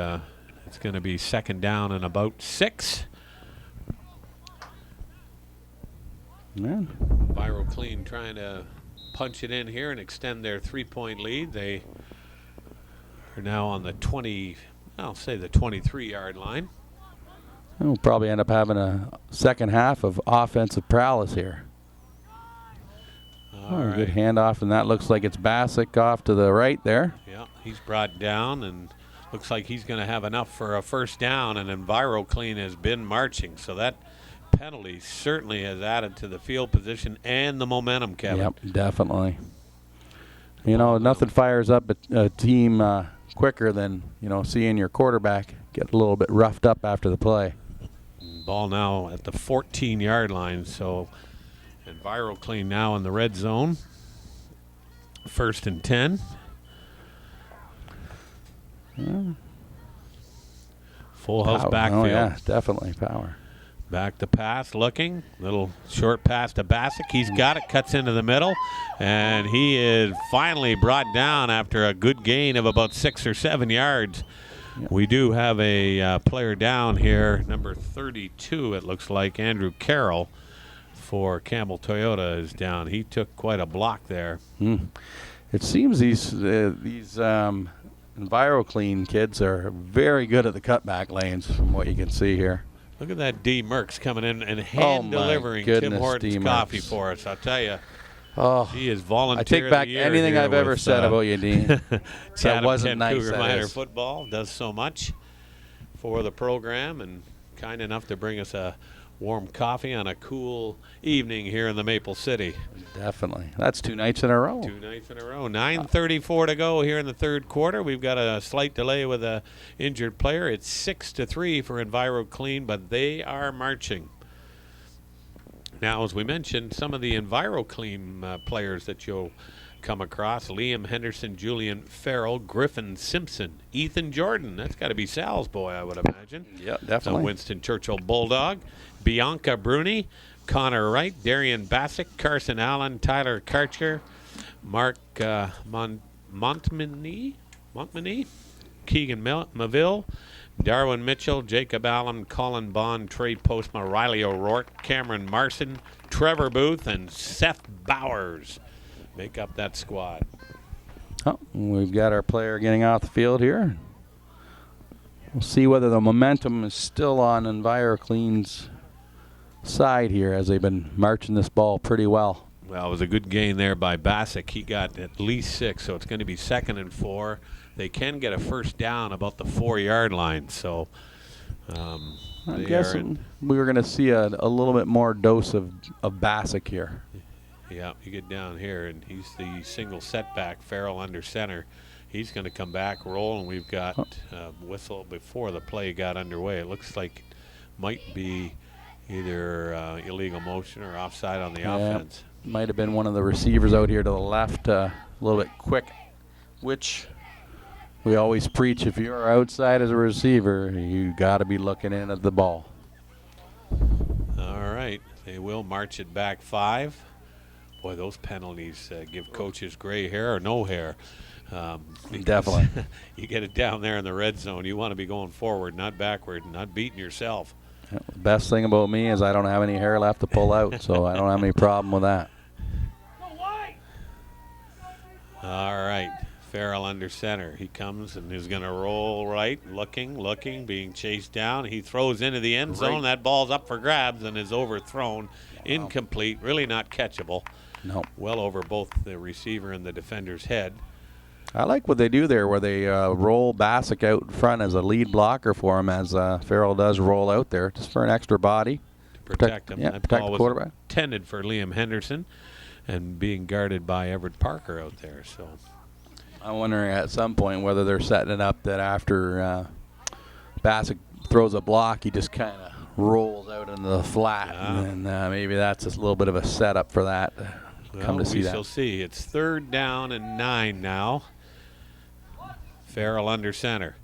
it's going to be second down and about 6. EnviroClean trying to punch it in here and extend their 3-point lead. They are now on the 23-yard line. We'll probably end up having a second half of offensive prowess here. Right. Good handoff, and that looks like it's Bassick off to the right there. Yeah, he's brought down, and looks like he's going to have enough for a first down, and EnviroClean has been marching. So that penalty certainly has added to the field position and the momentum, Kevin. Yep, definitely. Nothing fires up a team quicker than, seeing your quarterback get a little bit roughed up after the play. Ball now at the 14-yard line, so EnviroClean now in the red zone. 1st and 10. Yeah. Full house backfield. Oh, yeah, definitely power. Back to pass, looking. Little short pass to Bassick. He's got it, cuts into the middle, and he is finally brought down after a good gain of about 6 or 7 yards. Yep. We do have a player down here, number 32, it looks like, Andrew Carroll for Campbell Toyota is down. He took quite a block there. It seems these EnviroClean kids are very good at the cutback lanes from what you can see here. Look at that D. Merckx coming in and hand-delivering Tim Horton's coffee for us. I'll tell you, he is volunteer. I take back anything I've ever said about you, Dean. That wasn't nice. Cougar Minor football does so much for the program, and kind enough to bring us a warm coffee on a cool evening here in the Maple City. Definitely. That's 2 nights in a row. 2 nights in a row. 9:34 to go here in the third quarter. We've got a slight delay with a injured player. It's 6-3 for EnviroClean, but they are marching. Now, as we mentioned, some of the EnviroClean players that you'll come across: Liam Henderson, Julian Farrell, Griffin Simpson, Ethan Jordan. That's got to be Sal's boy, I would imagine. Yeah, definitely. Winston Churchill Bulldog. Bianca Bruni, Connor Wright, Darian Bassick, Carson Allen, Tyler Karcher, Mark Montmany, Keegan Maville, Darwin Mitchell, Jacob Allen, Colin Bond, Trey Postma, Riley O'Rourke, Cameron Marson, Trevor Booth, and Seth Bowers make up that squad. Oh, we've got our player getting off the field here. We'll see whether the momentum is still on EnviroClean's side here, as they've been marching this ball pretty well. Well, it was a good gain there by Bassick. He got at least 6, so it's going to be 2nd and 4. They can get a first down about the 4-yard line, so I'm guessing we were going to see a little bit more dose of Bassick here. Yeah, you get down here, and he's the single setback, Farrell under center. He's going to come back, roll, and we've got a whistle before the play got underway. It looks like it might be either illegal motion or offside on the offense. Might have been one of the receivers out here to the left, a little bit quick, which We always preach, if you're outside as a receiver, you got to be looking in at the ball. All right. They will march it back 5. Boy, those penalties give coaches gray hair or no hair. Definitely. You get it down there in the red zone. You want to be going forward, not backward, not beating yourself. The best thing about me is I don't have any hair left to pull out, so I don't have any problem with that. All right. Farrell under center. He comes and is going to roll right, looking, being chased down. He throws into the end zone. That ball's up for grabs and is overthrown. Wow. Incomplete, really not catchable. No. Well over both the receiver and the defender's head. I like what they do there, where they roll Bassick out in front as a lead blocker for him, as Farrell does roll out there, just for an extra body. To protect him. Yeah, that protect ball the quarterback. Was intended for Liam Henderson and being guarded by Everett Parker out there. So I'm wondering at some point whether they're setting it up that after Bassick throws a block, he just kind of rolls out into the flat, and maybe that's just a little bit of a setup for that. Come to see that. We shall see. It's 3rd down and 9 now. Farrell under center.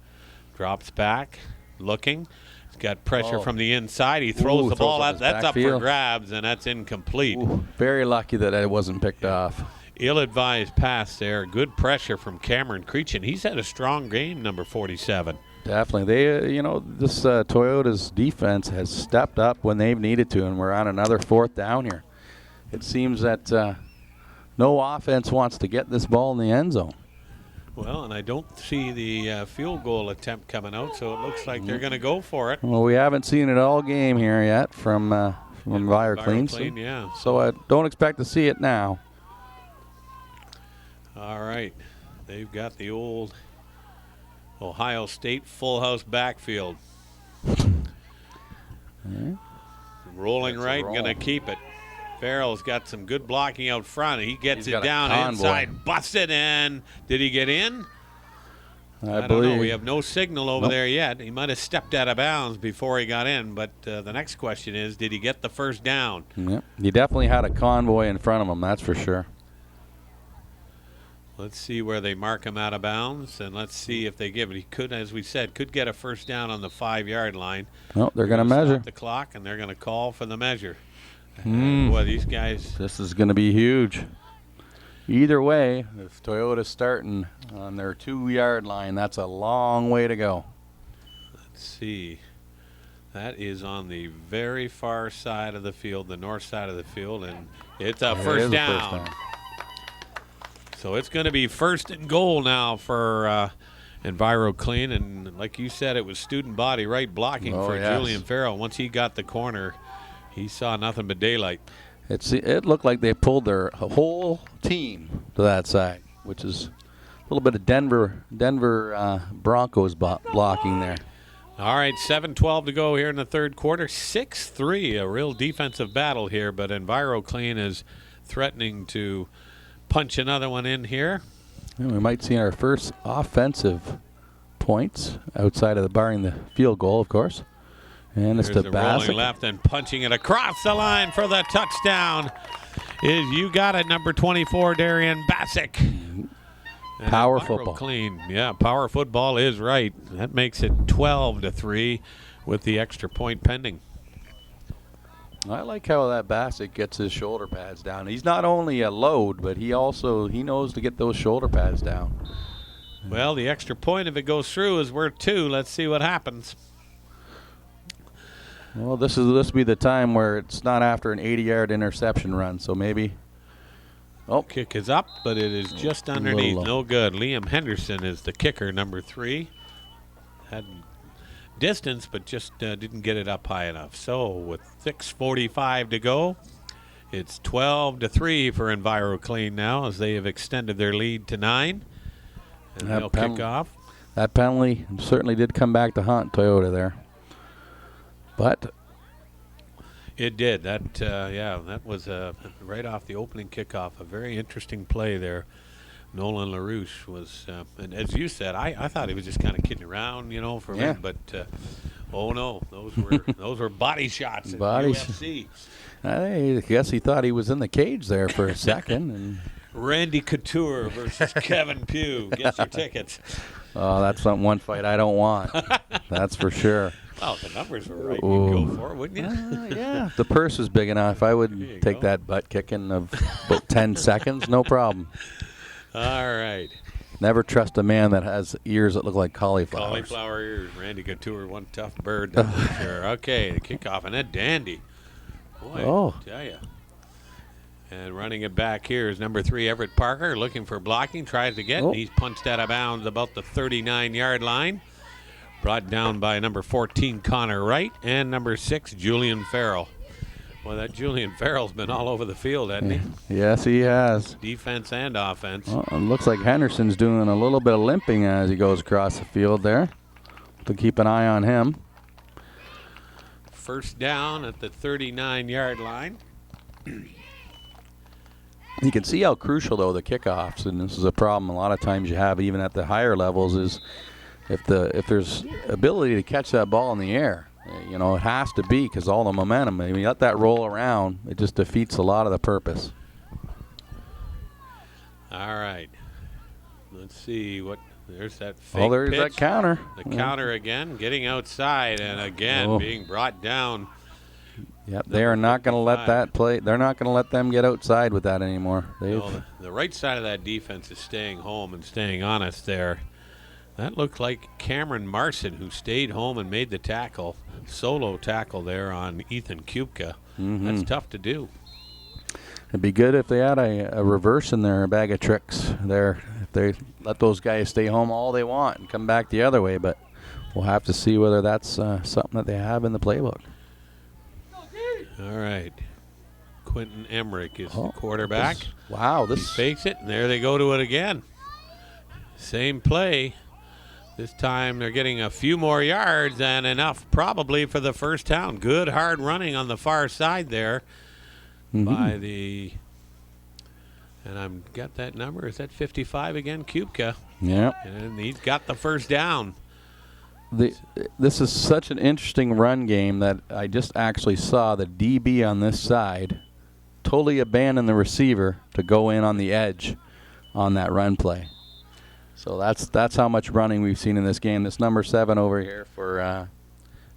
Drops back, looking. He's got pressure from the inside. He throws the ball out. That's up for grabs, and that's incomplete. Very lucky that it wasn't picked off. Ill-advised pass there. Good pressure from Cameron Creechin. He's had a strong game, number 47. Definitely. They, this Toyota's defense has stepped up when they've needed to, and we're on another 4th down here. It seems that no offense wants to get this ball in the end zone. Well, and I don't see the field goal attempt coming out, so it looks like they're going to go for it. Well, we haven't seen it all game here yet from Enviro. So I don't expect to see it now. All right. They've got the old Ohio State full house backfield. Rolling right, going to keep it. Farrell's got some good blocking out front. He gets it down inside, busts it in. Did he get in? I don't know. We have no signal over there yet. He might have stepped out of bounds before he got in, but the next question is, did he get the first down? Yep. He definitely had a convoy in front of him, that's for sure. Let's see where they mark him out of bounds, and let's see if they give it. He could, as we said, could get a first down on the 5-yard line. No, they're going to measure the clock, and they're going to call for the measure. Boy, these guys. This is going to be huge. Either way, if Toyota's starting on their 2-yard line, that's a long way to go. Let's see. That is on the very far side of the field, the north side of the field, and it's a first down. So it's going to be 1st and goal now for Enviro Clean, and like you said, it was student body right blocking for Julian Farrell. Once he got the corner, he saw nothing but daylight. It looked like they pulled their whole team to that side, which is a little bit of Denver Broncos blocking there. All right, 7:12 to go here in the 3rd quarter. 6-3, a real defensive battle here, but Enviro Clean is threatening to punch another one in here. We might see our first offensive points outside of barring the field goal, of course. And it's the Bassick. Rolling left and punching it across the line for the touchdown is you got it, number 24, Darian Bassick. Power football. Clean. Yeah, power football is right. That makes it 12-3 with the extra point pending. I like how that Bassick gets his shoulder pads down. He's not only a load, but he knows to get those shoulder pads down. Well, the extra point, if it goes through, is worth 2. Let's see what happens. Well, this will be the time where it's not after an 80-yard interception run, so maybe. Kick is up, but it is just underneath. No good. Liam Henderson is the kicker, number 3. Had distance, but just didn't get it up high enough. So with 6:45 to go, it's 12-3 for Enviro Clean now, as they have extended their lead to 9. And they'll kick off. That penalty certainly did come back to haunt Toyota there. But it did. That was right off the opening kickoff. A very interesting play there. Nolan LaRouche was, and as you said, I thought he was just kind of kidding around, for me. But oh no, those were body shots. UFC. I guess he thought he was in the cage there for a second. And Randy Couture versus Kevin Pugh. Get your tickets. Oh, that's one fight I don't want. That's for sure. Oh, the numbers were right. Ooh. You'd go for it, wouldn't you? Yeah, if the purse was big enough, I would take that butt kicking of about 10 seconds, no problem. All right. Never trust a man that has ears that look like cauliflowers. Cauliflower ears. Randy Couture, one tough bird. That's for sure. Okay, the kickoff, and that dandy. Boy, I tell you. And running it back here is number 3, Everett Parker, looking for blocking, tries to get, and he's punched out of bounds about the 39-yard line. Brought down by number 14, Connor Wright, and number 6, Julian Farrell. Well, that Julian Farrell's been all over the field, hasn't he? Yes, he has. Defense and offense. Well, it looks like Henderson's doing a little bit of limping as he goes across the field there. To keep an eye on him. First down at the 39-yard line. You can see how crucial, though, the kickoffs, and this is a problem a lot of times you have even at the higher levels, is if there's ability to catch that ball in the air. You know, it has to be because all the momentum. I mean, you let that roll around, it just defeats a lot of the purpose. All right. Let's see what. There's that fake there's pitch. that counter. The counter again, getting outside, and again being brought down. Yep, they are not going to let that play. They're not going to let them get outside with that anymore. No, the right side of that defense is staying home and staying honest there. That looked like Cameron Marson, who stayed home and made the tackle, solo tackle there on Ethan Kupka. That's tough to do. It'd be good if they had a reverse in there, a bag of tricks there. If they let those guys stay home all they want and come back the other way, but we'll have to see whether that's something that they have in the playbook. All right. Quentin Emmerich is the quarterback. He fakes it, and there they go to it again. Same play. This time they're getting a few more yards and enough probably for the first down. Good hard running on the far side there by the, and I've got that number. Is that 55 again? Kupka. Yeah. And he's got the first down. This is such an interesting run game that I just actually saw the DB on this side totally abandon the receiver to go in on the edge on that run play. So that's how much running we've seen in this game. This number 7 over here for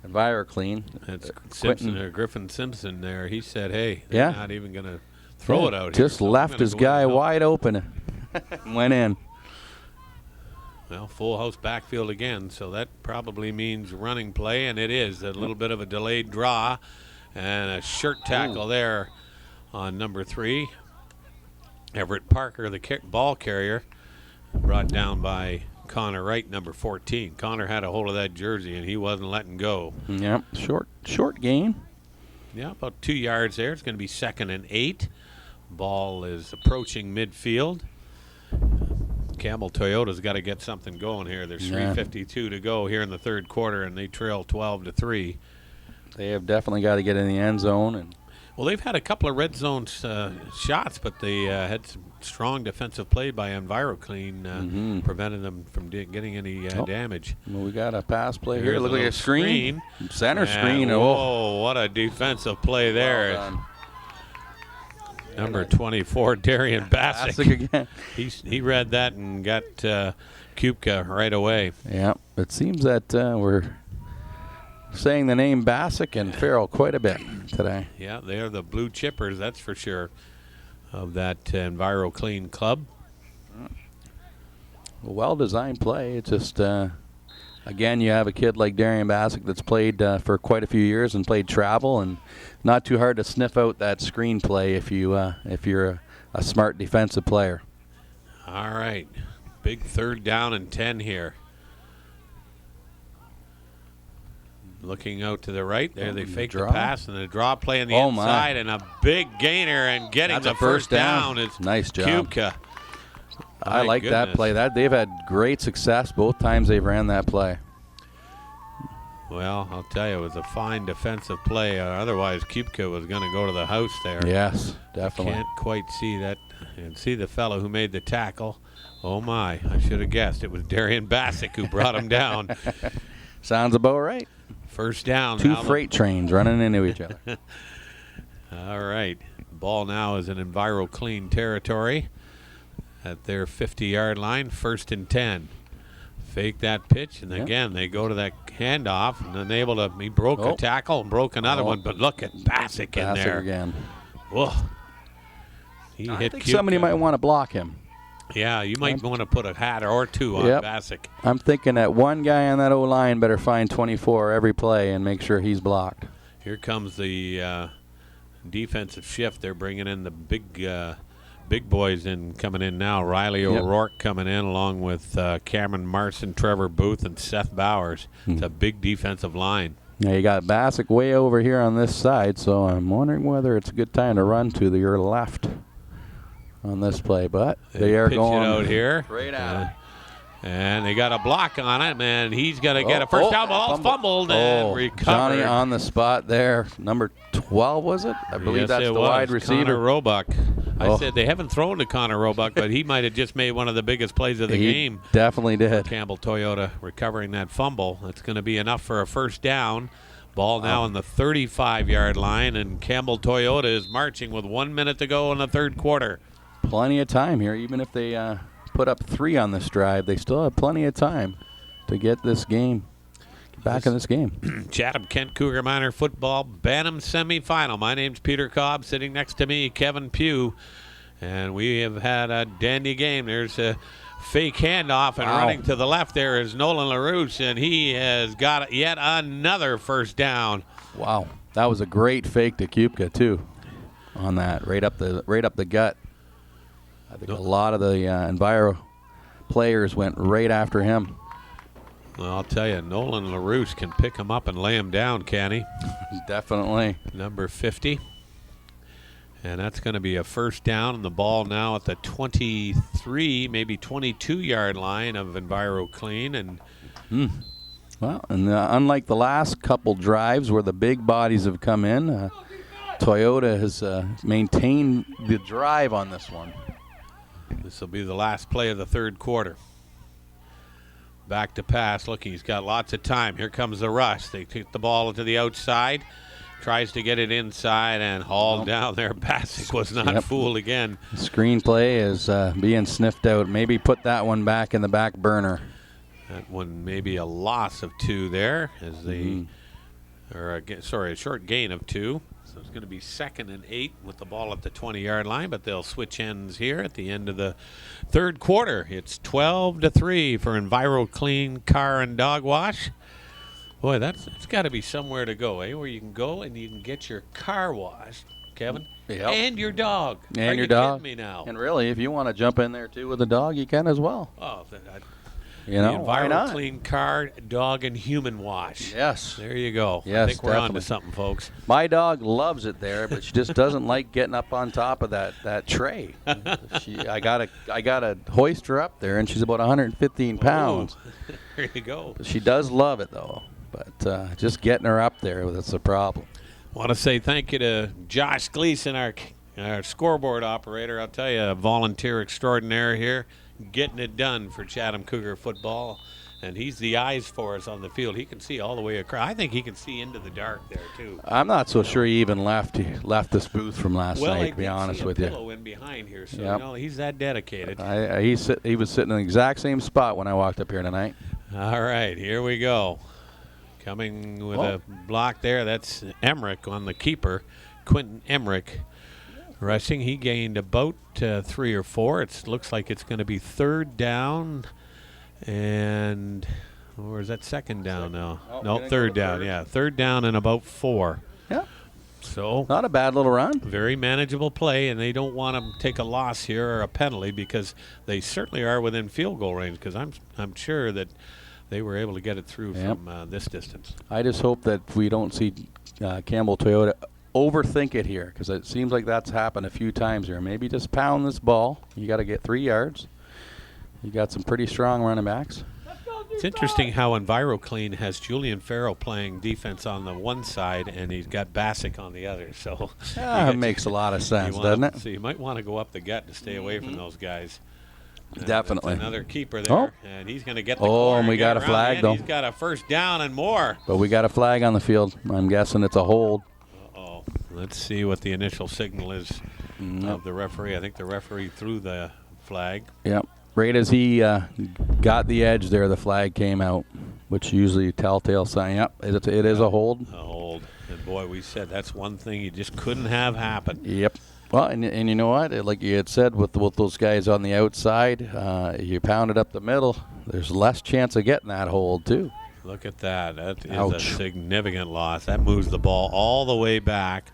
Enviro clean. That's Simpson or Griffin Simpson there. He said, hey, they're not even going to throw it out here. Just left his guy wide open and went in. Well, full house backfield again, so that probably means running play, and it is. A little bit of a delayed draw and a shirt tackle there on number 3. Everett Parker, the ball carrier, brought down by Connor Wright, number 14. Connor had a hold of that jersey, and he wasn't letting go. Yep, short gain. Yeah, about 2 yards there. It's going to be 2nd and 8. Ball is approaching midfield. Campbell Toyota's got to get something going here. There's 3:52 to go here in the third quarter, and they trail 12-3. They have definitely got to get in the end zone. Well, they've had a couple of red zone shots, but they had some strong defensive play by Enviro Clean, prevented them from getting any damage. Well, we got a pass play here. Look like a screen. Center screen. Oh, what a defensive play there. Well Number 24, Darian Bassick again. He read that and got Kupka right away. Yeah, it seems that we're saying the name Bassick and Farrell quite a bit today. Yeah, they're the blue chippers, that's for sure, of that Enviro Clean club. Well-designed play. It's just, again, you have a kid like Darian Bassick that's played for quite a few years and played travel, and not too hard to sniff out that screen play if you're a smart defensive player. All right, big 3rd down and 10 here. Looking out to the right there, they fake the pass and the draw play on the inside, and a big gainer and getting the first down. It's nice job. Kupka. I like that play. They've had great success both times they've ran that play. Well, I'll tell you, it was a fine defensive play. Otherwise, Kupka was going to go to the house there. Yes, definitely. Can't quite see that and see the fellow who made the tackle. Oh, my. I should have guessed. It was Darian Bassick who brought him down. Sounds about right. First down. Two freight trains running into each other. All right. Ball now is in Enviro Clean territory at their 50-yard line. 1st and 10. Fake that pitch, and again they go to that handoff, and then he broke a tackle and broke another one. But look at Bassick in there again. Whoa. I think somebody might want to block him. Yeah, you might want to put a hat or two on Bassick. I'm thinking that one guy on that O-line better find 24 every play and make sure he's blocked. Here comes the defensive shift. They're bringing in the big boys coming in now. Riley O'Rourke coming in along with Cameron Marson, Trevor Booth, and Seth Bowers. It's a big defensive line. Yeah, you got Bassick way over here on this side, so I'm wondering whether it's a good time to run to your left on this play. But they are going it out here. Right out. And they got a block on it, man. He's got to get a first down. Ball fumbled and recovered. Johnny on the spot there. Number 12, was it? I believe that's the wide receiver. Connor Roebuck. I said they haven't thrown to Connor Roebuck, but he might have just made one of the biggest plays of the game. Definitely did. Campbell Toyota recovering that fumble. That's going to be enough for a first down. Ball now on the 35-yard line, and Campbell Toyota is marching with 1 minute to go in the third quarter. Plenty of time here. Even if they put up 3 on this drive, they still have plenty of time to get this game back in this game. Chatham-Kent Cougar Minor Football Bantam semifinal. My name's Peter Cobb. Sitting next to me, Kevin Pugh. And we have had a dandy game. There's a fake handoff, and running to the left there is Nolan LaRouche, and he has got yet another first down. Wow. That was a great fake to Kupka, too, on that, right up the gut. I think a lot of the Enviro players went right after him. Well, I'll tell you, Nolan LaRouche can pick him up and lay him down, can he? Definitely. Number 50. And that's going to be a first down, and the ball now at the 23, maybe 22-yard line of Enviro Clean. And well, and unlike the last couple drives where the big bodies have come in, Toyota has maintained the drive on this one. This will be the last play of the third quarter. Back to pass. Look, he's got lots of time. Here comes the rush. They kick the ball to the outside. Tries to get it inside and hauled down there. Bassick was not fooled again. Screenplay is being sniffed out. Maybe put that one back in the back burner. That one maybe a loss of 2 there. As they, a short gain of 2. So it's going to be 2nd and 8 with the ball at the 20-yard line, but they'll switch ends here at the end of the third quarter. It's 12-3 for Enviro Clean Car and Dog Wash. Boy, it's got to be somewhere to go, where you can go and you can get your car washed, Kevin, and your dog. And your dog. Kidding me now? And really, if you want to jump in there too with a dog, you can as well. Oh, you know, why not? Clean Car, Dog, and Human Wash. Yes. There you go. Yes, I think we're on to something, folks. My dog loves it there, but she just doesn't like getting up on top of that tray. I gotta hoist her up there, and she's about 115 pounds. There you go. She does love it though, but just getting her up there, that's the problem. Want to say thank you to Josh Gleason, our scoreboard operator. I'll tell you, a volunteer extraordinaire here, getting it done for Chatham Cougar football, and he's the eyes for us on the field. He can see all the way across. I think he can see into the dark there too. I'm not so sure he even left this booth from last night, to be honest with you. Pillow in behind here, so he's that dedicated. He was sitting in the exact same spot when I walked up here tonight. All right, here we go. Coming with a block there. That's Emmerich on the keeper, Quentin Emmerich. Rushing, he gained about 3 or 4. It looks like it's going to be third down, and or is that second down now? No, third down. Yeah, third down and about 4. Yeah. So not a bad little run. Very manageable play, and they don't want to take a loss here or a penalty because they certainly are within field goal range. Because I'm sure that they were able to get it through from this distance. I just hope that we don't see Campbell Toyota overthink it here, because it seems like that's happened a few times here. Maybe just pound this ball. You got to get 3 yards. You got some pretty strong running backs. It's interesting how Enviro Clean has Julian Farrell playing defense on the one side, and he's got Bassick on the other. So it makes a lot of sense, doesn't it? So you might want to go up the gut to stay away from those guys. Definitely. Another keeper there, and he's going to get the corner. And we got a flag, though. He's got a first down and more. But we got a flag on the field. I'm guessing it's a hold. Let's see what the initial signal is of the referee. I think the referee threw the flag. Yep. right as he got the edge there, the flag came out, which usually a telltale sign. Yep, it is a hold. A hold. And boy, we said that's one thing you just couldn't have happen. Yep. Well, and you know what? Like you had said, with those guys on the outside, you pound it up the middle, there's less chance of getting that hold, too. Look at that. That is Ouch. a significant loss. That moves the ball all the way back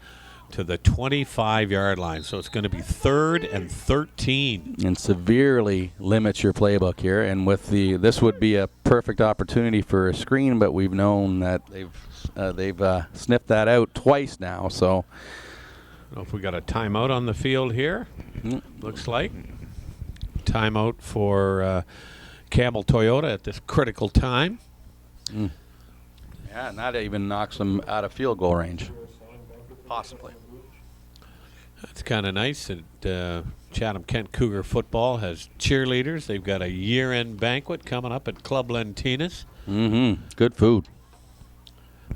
to the 25-yard line. So it's going to be 3rd and 13. And severely limits your playbook here. And with this would be a perfect opportunity for a screen, but we've known that they've sniffed that out twice now. So I don't know if we got a timeout on the field here. Looks like timeout for Campbell Toyota at this critical time. Yeah, and that even knocks them out of field goal range. Possibly. That's kind of nice that Chatham-Kent Cougar football has cheerleaders. They've got a year-end banquet coming up at Club Lentinas. Good food.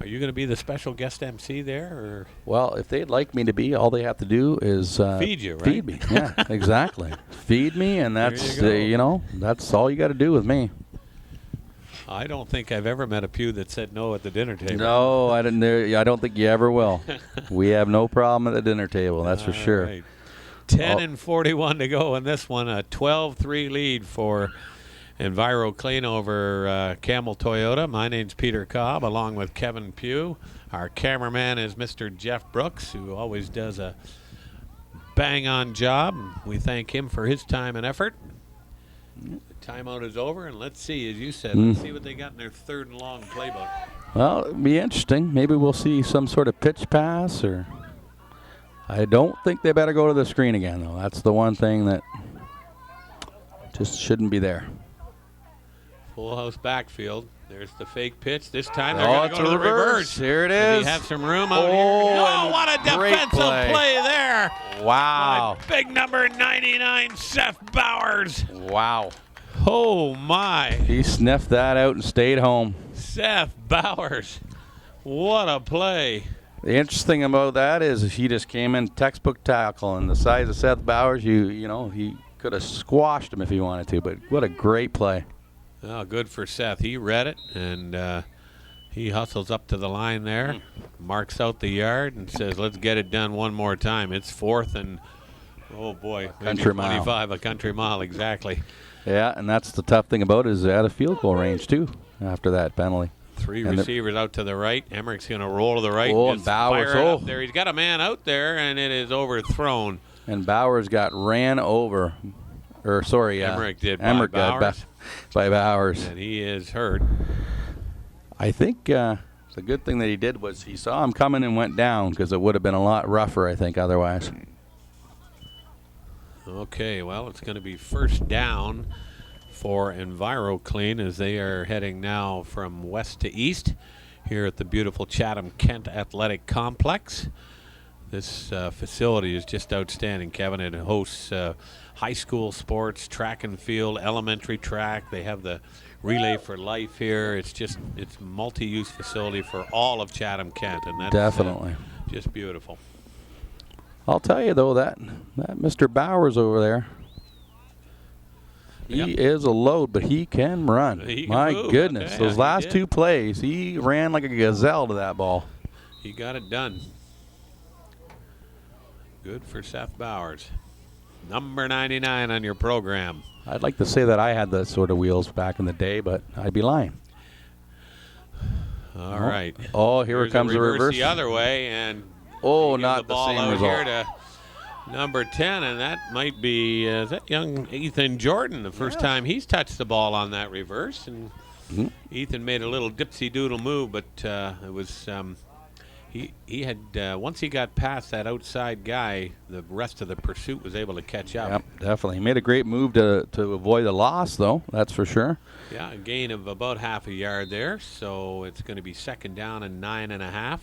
Are you going to be the special guest MC there? Or? Well, if they'd like me to be, all they have to do is feed you, right? Feed me. Yeah, exactly. Feed me, and that's that's all you got to do with me. I don't think I've ever met a pew that said no at the dinner table. No, I didn't. I don't think you ever will. We have no problem at the dinner table. That's for sure. Right. 10 and 41 to go in this one. A 12-3 lead for Enviro Clean over Campbell Toyota. My name's Peter Cobb, along with Kevin Pugh. Our cameraman is Mr. Jeff Brooks, who always does a bang-on job. We thank him for his time and effort. The timeout is over, and let's see, as you said, let's see what they got in their 3rd and long playbook. Well, it'll be interesting. Maybe we'll see some sort of pitch pass, or I don't think they better go to the screen again, though. That's the one thing that just shouldn't be there. Full house backfield. There's the fake pitch. This time they're going to go to the reverse. Here it Does is. he have some room out here? Oh, what a defensive play there. Wow. By big number 99, Seth Bowers. Wow. Oh, my. He sniffed that out and stayed home. Seth Bowers. What a play. The interesting about that is he just came in textbook tackle, and the size of Seth Bowers, you know, he could have squashed him if he wanted to, but what a great play. Oh, good for Seth. He read it, and he hustles up to the line there, marks out the yard, and says, let's get it done one more time. It's 4th and, oh, boy, country 25, mile. a country mile, exactly. Yeah, and that's the tough thing about it, is out of field goal range, too, after that penalty. 3 receivers out to the right. Emmerich's going to roll to the right. Oh, and Bowers. Fire it up there. He's got a man out there, and it is overthrown. And Bowers got ran over. Or, sorry, Emmerich did Emmerich by Bowers. by Bowers. And he is hurt. I think the good thing that he did was he saw him coming and went down, because it would have been a lot rougher, I think, otherwise. Okay, well, it's going to be 1st down for Enviro Clean as they are heading now from west to east here at the beautiful Chatham-Kent Athletic Complex. This facility is just outstanding, Kevin. It hosts high school sports, track and field, elementary track. They have the Relay for Life here. It's multi-use facility for all of Chatham-Kent, and that's definitely just beautiful. I'll tell you, though, that Mr. Bowers over there, he is a load, but he can run. My goodness. Okay, those last 2 plays, he ran like a gazelle to that ball. He got it done. Good for Seth Bowers. Number 99 on your program. I'd like to say that I had those sort of wheels back in the day, but I'd be lying. All right. Oh, here comes the reverse. The other way, and not the same out result. here to number 10, and that might be is that young Ethan Jordan. The first time he's touched the ball on that reverse, and Ethan made a little dipsy-doodle move, but it was he had once he got past that outside guy, the rest of the pursuit was able to catch up. Yep, definitely. He made a great move to avoid a loss, though. That's for sure. Yeah, a gain of about half a yard there, so it's going to be 2nd down and 9.5.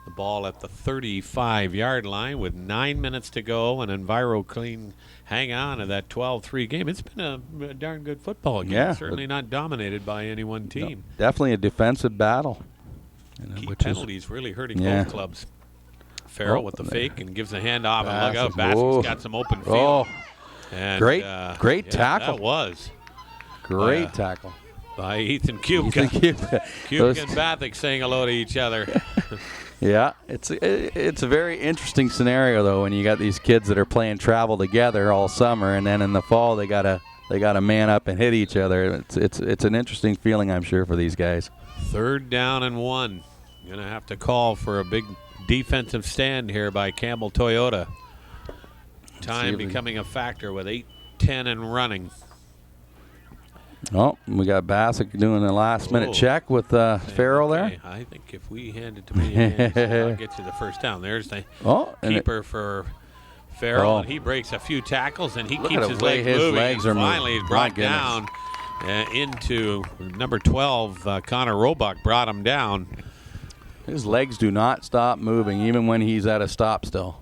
The ball at the 35-yard line with 9 minutes to go, and Enviro Clean hang on to that 12-3 game. It's been a darn good football game. Yeah. Certainly not dominated by any one team. No, definitely a defensive battle. Key penalties really hurting both clubs. Farrell with the fake and gives a handoff, and look out, Baskett's got some open field. And, great tackle. That was. Great tackle. By Ethan Kubka. Kubka and Bathick saying hello to each other. Yeah, it's a very interesting scenario though when you got these kids that are playing travel together all summer, and then in the fall they gotta man up and hit each other. It's an interesting feeling, I'm sure, for these guys. 3rd down and 1. Gonna have to call for a big defensive stand here by Campbell Toyota. Time becoming a factor with 8:10 and running. Oh, we got Bassick doing a last-minute check with Farrell there. I think if we hand it to me, I'll get you the first down. There's the keeper for Farrell, and he breaks a few tackles, and he keeps his legs moving. Finally, he's brought down into number 12. Connor Roebuck brought him down. His legs do not stop moving, even when he's at a stop still.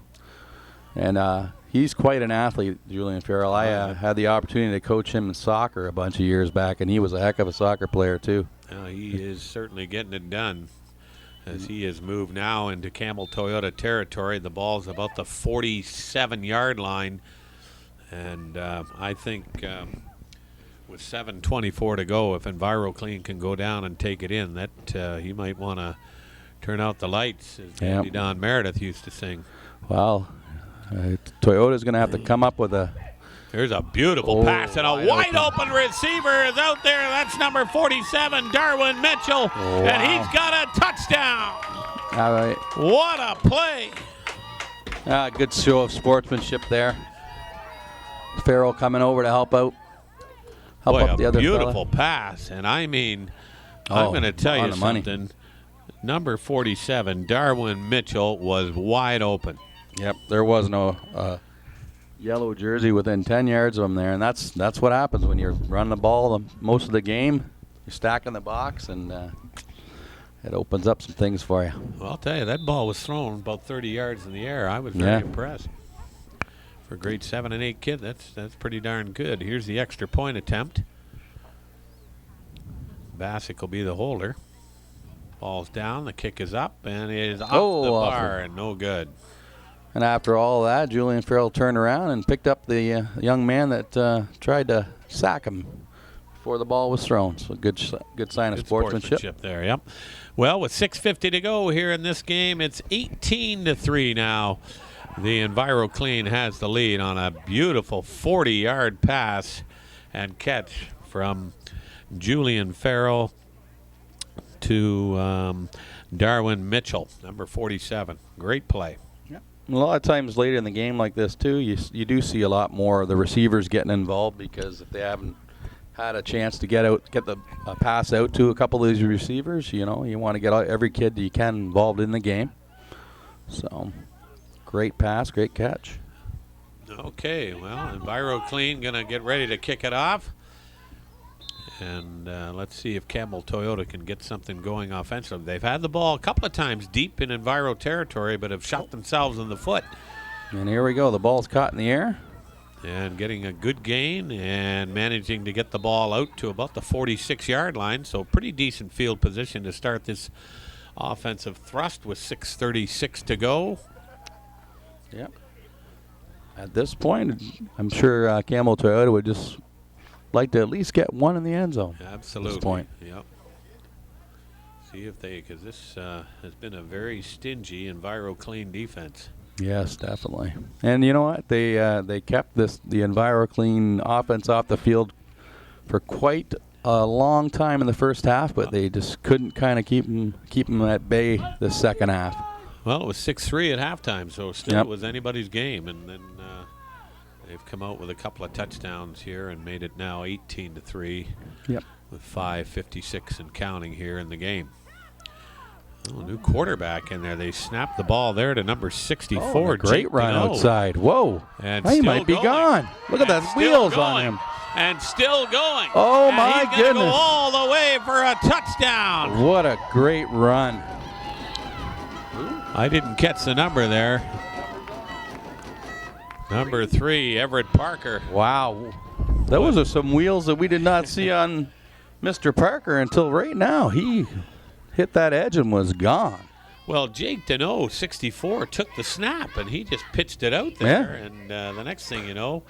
And he's quite an athlete, Julian Farrell. I had the opportunity to coach him in soccer a bunch of years back, and he was a heck of a soccer player, too. He is certainly getting it done as he has moved now into Campbell Toyota territory. The ball's about the 47-yard line. And I think with 7:24 to go, if Enviro Clean can go down and take it in, that he might want to turn out the lights, as Andy Don Meredith used to sing. Well, Toyota's going to have to come up with a... There's a beautiful pass, and a wide open receiver is out there. That's number 47, Darwin Mitchell, and he's got a touchdown. All right. What a play. Good show of sportsmanship there. Farrell coming over to help out. Help up the other beautiful pass, and I mean, I'm going to tell you something. Number 47, Darwin Mitchell, was wide open. Yep, there was no yellow jersey within 10 yards of him there, and that's what happens when you're running the ball most of the game. You're stacking the box, and it opens up some things for you. Well, I'll tell you, that ball was thrown about 30 yards in the air. I was very impressed. For a grade 7 and 8 kid, that's pretty darn good. Here's the extra point attempt. Bassick will be the holder. Ball's down, the kick is up, and it is off the bar, and no good. And after all that, Julian Farrell turned around and picked up the young man that tried to sack him before the ball was thrown. So good sign of sportsmanship there. Yep. Well, with 6:50 to go here in this game, it's 18-3 now. The Enviro Clean has the lead on a beautiful 40-yard pass and catch from Julian Farrell to Darwin Mitchell, number 47. Great play. A lot of times later in the game like this, too, you do see a lot more of the receivers getting involved, because if they haven't had a chance to get the pass out to a couple of these receivers, you want to get every kid you can involved in the game. So, great pass, great catch. Okay, well, Enviro Clean going to get ready to kick it off. And let's see if Campbell Toyota can get something going offensively. They've had the ball a couple of times deep in Enviro territory, but have shot themselves in the foot. And here we go. The ball's caught in the air. And getting a good gain and managing to get the ball out to about the 46-yard line. So pretty decent field position to start this offensive thrust with 6:36 to go. Yep. At this point, I'm sure Campbell Toyota would just like to at least get one in the end zone. Absolutely. At this point. Yep. See if because this has been a very stingy Enviro Clean defense. Yes, definitely. And you know what? They kept the Enviro Clean offense off the field for quite a long time in the first half, but they just couldn't kind of keep them at bay the second half. Well, it was 6-3 at halftime, so still it was anybody's game, and then they've come out with a couple of touchdowns here and made it now 18-3. Yep. With 5:56 and counting here in the game. Oh, new quarterback in there. They snapped the ball there to number 64. Great run outside. Whoa. And he might be gone. Look at that wheels on him. And still going. Oh, my goodness. He's going to go all the way for a touchdown. What a great run. I didn't catch the number there. Number 3, Everett Parker. Wow. Those are some wheels that we did not see on Mr. Parker until right now. He hit that edge and was gone. Well, Jake Deneau, 64, took the snap, and he just pitched it out there. Yeah. And the next thing you know,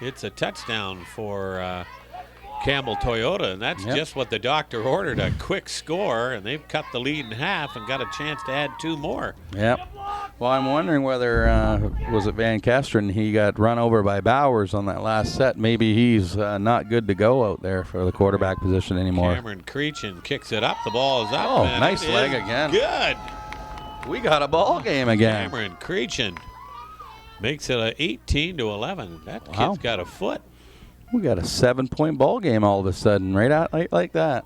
It's a touchdown for Campbell Toyota, and that's just what the doctor ordered, a quick score, and they've cut the lead in half and got a chance to add 2 more. Yep. Well, I'm wondering whether, was it Van Kesteren, he got run over by Bowers on that last set. Maybe he's not good to go out there for the quarterback position anymore. Cameron Creechin kicks it up. The ball is up. Oh, nice leg again. Good. We got a ball game again. Cameron Creechin makes it a 18-11. That kid's got a foot. We got a 7-point ball game all of a sudden, right out like that.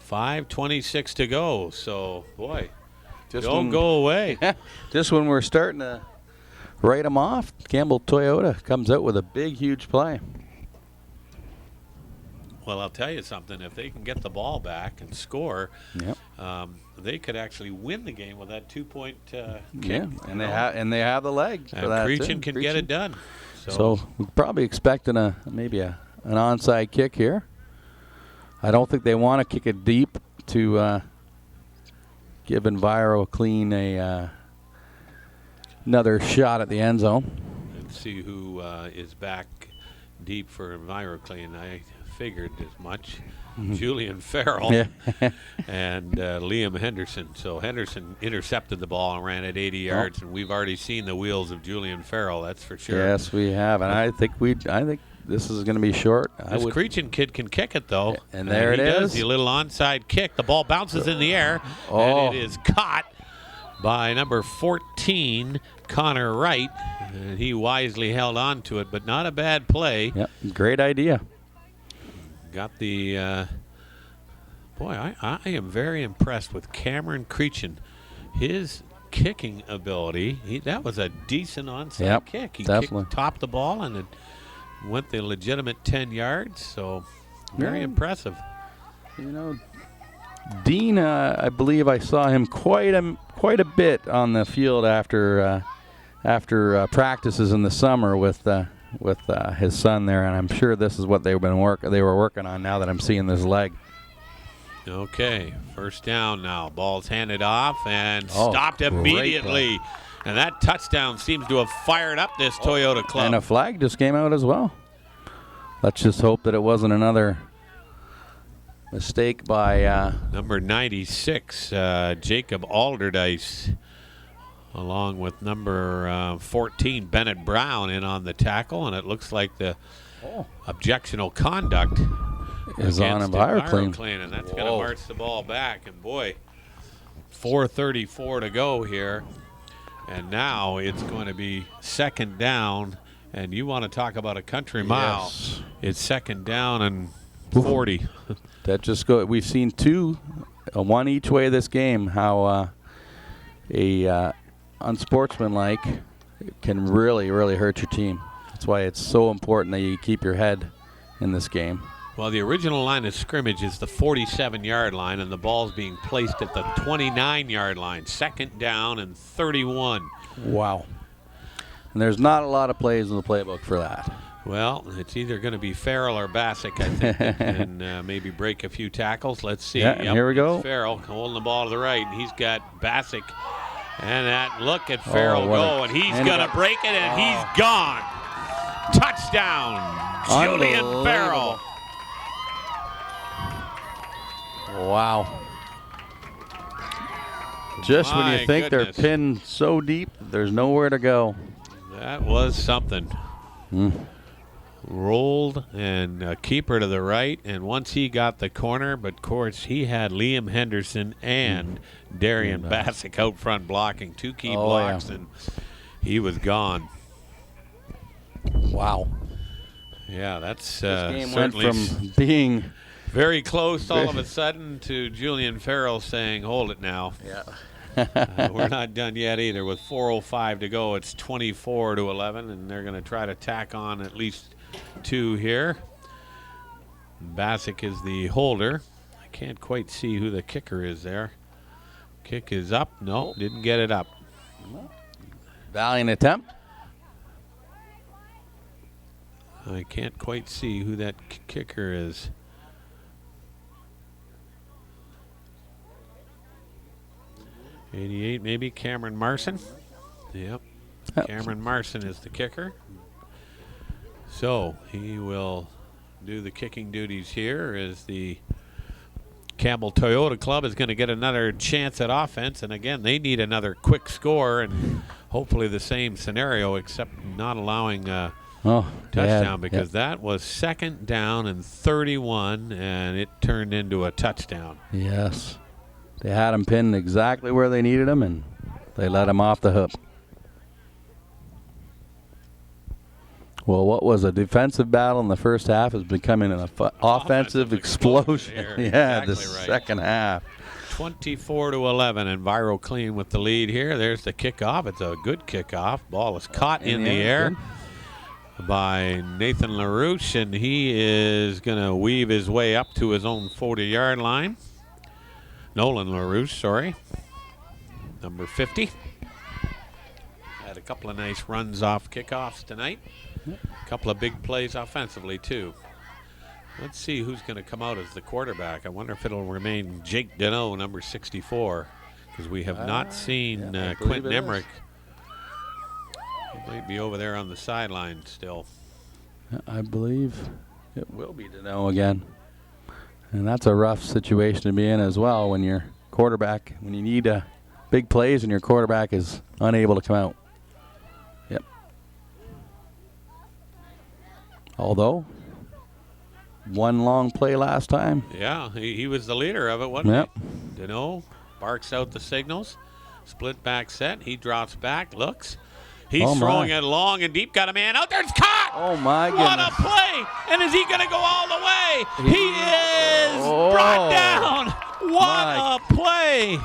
5:26 to go. So, boy, don't go away. Just when we're starting to write them off, Campbell Toyota comes out with a big, huge play. Well, I'll tell you something. If they can get the ball back and score, they could actually win the game with that 2-point kick. Yeah, and they have the leg for that. Creechin can get it done. So we're probably expecting maybe an onside kick here. I don't think they want to kick it deep to give Enviro clean another shot at the end zone. Let's see who is back deep for Enviro clean. I figured as much. Julian Farrell and Liam Henderson. So Henderson intercepted the ball and ran it 80 yards, and we've already seen the wheels of Julian Farrell. That's for sure. Yes, we have, and I think this is going to be short. This Creechin kid can kick it though, and there it is. is. The little onside kick. The ball bounces in the air, and it is caught by number 14, Connor Wright. And he wisely held on to it, but not a bad play. Yep, great idea. Got the boy. I am very impressed with Cameron Creechin. His kicking ability. That was a decent onside kick. He topped the ball and it went the legitimate 10 yards. So very impressive. You know, Dean. I believe I saw him quite a bit on the field after practices in the summer with his son there, and I'm sure this is what they were working on now that I'm seeing this leg. Okay, first down now. Ball's handed off and stopped immediately. And that touchdown seems to have fired up this Toyota club. And a flag just came out as well. Let's just hope that it wasn't another mistake by number 96, Jacob Alderdice, along with number 14, Bennett Brown, in on the tackle, and it looks like the objectional conduct is on Enviro clean, and that's going to march the ball back. And boy, 4:34 to go here, and now it's going to be second down. And you want to talk about a country mile? Yes. It's second down and 40. That just go. We've seen two, one each way this game. How unsportsmanlike can really hurt your team. That's why it's so important that you keep your head in this game. Well, the original line of scrimmage is the 47-yard line, and the ball's being placed at the 29-yard line. Second down and 31. Wow. And there's not a lot of plays in the playbook for that. Well, it's either going to be Farrell or Bassick, I think, and maybe break a few tackles. Let's see. Yeah, here we go. Farrell holding the ball to the right, and he's got Bassick. And that look at Farrell go, and he's going to break it, and he's gone. Touchdown, Julian Farrell. Wow. Just when you think they're pinned so deep, there's nowhere to go. That was something. Rolled and keeper to the right, and once he got the corner, but of course he had Liam Henderson and Darian Bassick out front blocking, two key blocks, and he was gone. Wow. Yeah, that's this game certainly went from being very close all of a sudden to Julian Farrell saying, hold it now. Yeah. We're not done yet either. With 4:05 to go, it's 24-11, and they're going to try to tack on at least two here. Bassick is the holder. I can't quite see who the kicker is there. Kick is up. No, didn't get it up. Valiant attempt. I can't quite see who that kicker is. '88, maybe Cameron Marson. Yep. Cameron Marson is the kicker. So he will do the kicking duties here as the Campbell Toyota Club is going to get another chance at offense. And again, they need another quick score and hopefully the same scenario, except not allowing a touchdown, because that was 2nd down and 31, and it turned into a touchdown. Yes. They had him pinned exactly where they needed him, and they let him off the hook. Well, what was a defensive battle in the first half is becoming an offensive explosion. Yeah, exactly the second half. 24-11, Enviro clean with the lead here. There's the kickoff. It's a good kickoff. Ball is caught in the air by Nathan LaRouche, and he is going to weave his way up to his own 40-yard line. Nolan LaRouche, sorry. Number 50. Had a couple of nice runs off kickoffs tonight. A couple of big plays offensively, too. Let's see who's going to come out as the quarterback. I wonder if it'll remain Jake Deneau, number 64, because we have not seen Quentin Emmerich. He might be over there on the sideline still. I believe it will be Deneau again. And that's a rough situation to be in as well when your quarterback, when you need big plays and your quarterback is unable to come out. Yep. Although, one long play last time. Yeah, he was the leader of it, wasn't Yep. he? Deneau barks out the signals. Split back set. He drops back, looks. He's throwing it long and deep. Got a man out there. It's caught. Oh, my goodness. What a play. And is he going to go all the way? He is brought down. What a play.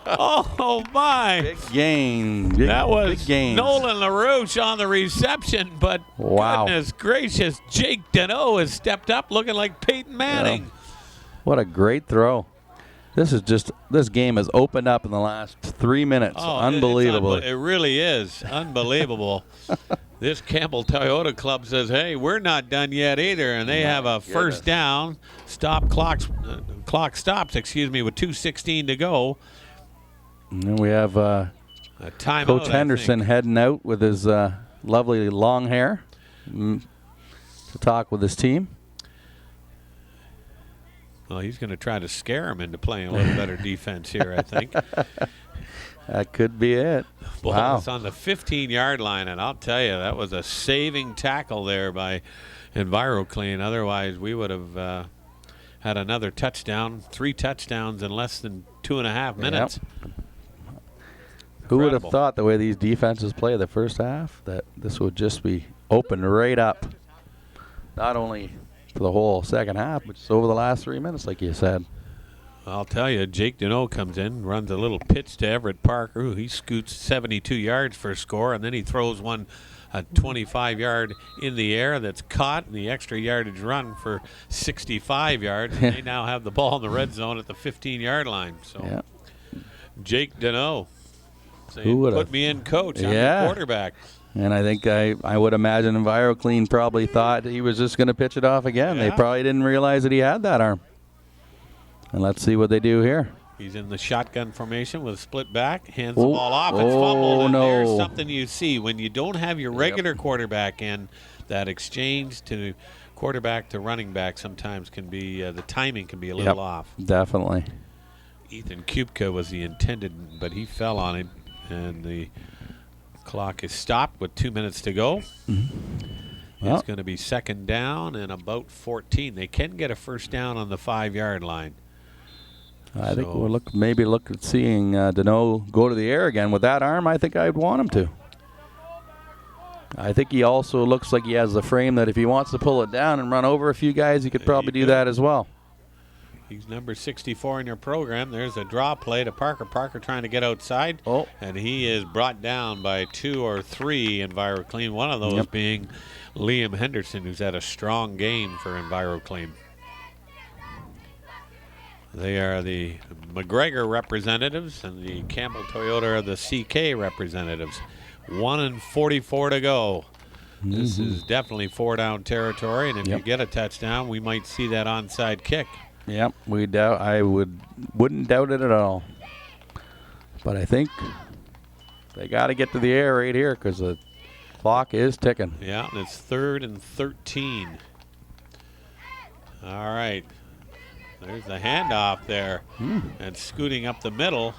Oh, my. Big gain. That was big gains. Nolan LaRouche on the reception, but goodness gracious, Jake Deneau has stepped up looking like Peyton Manning. Yeah. What a great throw. This game has opened up in the last 3 minutes. Unbelievable. It really is unbelievable. This Campbell Toyota Club says, hey, we're not done yet either, and they have a first down. Clock stops, with 2:16 to go. And then we have a timeout, Coach Henderson heading out with his lovely long hair to talk with his team. Well, he's going to try to scare him into playing a little better defense here, I think. That could be it. Ball is on the 15-yard line, and I'll tell you, that was a saving tackle there by EnviroClean. Otherwise, we would have had another touchdown, 3 touchdowns in less than 2.5 minutes. Yep. Who would have thought, the way these defenses play the first half, that this would just be open right up? Not only for the whole second half, but just over the last 3 minutes, like you said. I'll tell you, Jake Deneau comes in, runs a little pitch to Everett Parker. Ooh, he scoots 72 yards for a score, and then he throws one a 25-yard in the air that's caught, and the extra yardage run for 65 yards. And they now have the ball in the red zone at the 15-yard line. So, Jake Deneau saying, put me in, coach. I'm the quarterback. And I think I would imagine EnviroClean probably thought he was just going to pitch it off again. They probably didn't realize that he had that arm. And let's see what they do here. He's in the shotgun formation with a split back, hands the ball off. It's fumbled, and there's something you see. When you don't have your regular quarterback in, that exchange to quarterback to running back sometimes can be, the timing can be a little off. Definitely. Ethan Kupka was the intended, but he fell on it, and the clock is stopped with 2 minutes to go. It's going to be second down and about 14. They can get a first down on the 5-yard line. I think we'll maybe look at seeing Deneau go to the air again. With that arm, I think I'd want him to. I think he also looks like he has the frame that if he wants to pull it down and run over a few guys, he could probably do that as well. He's number 64 in your program. There's a draw play to Parker. Parker trying to get outside, and he is brought down by 2 or 3 EnviroClean. One of those being Liam Henderson, who's had a strong game for EnviroClean. They are the McGregor representatives, and the Campbell Toyota are the CK representatives. 1:44 to go. This is definitely 4-down territory, and if you get a touchdown, we might see that onside kick. Yep, I wouldn't doubt it at all. But I think they got to get to the air right here because the Clock is ticking. Yeah, and it's 3rd and 13. All right. There's the handoff there. And scooting up the middle.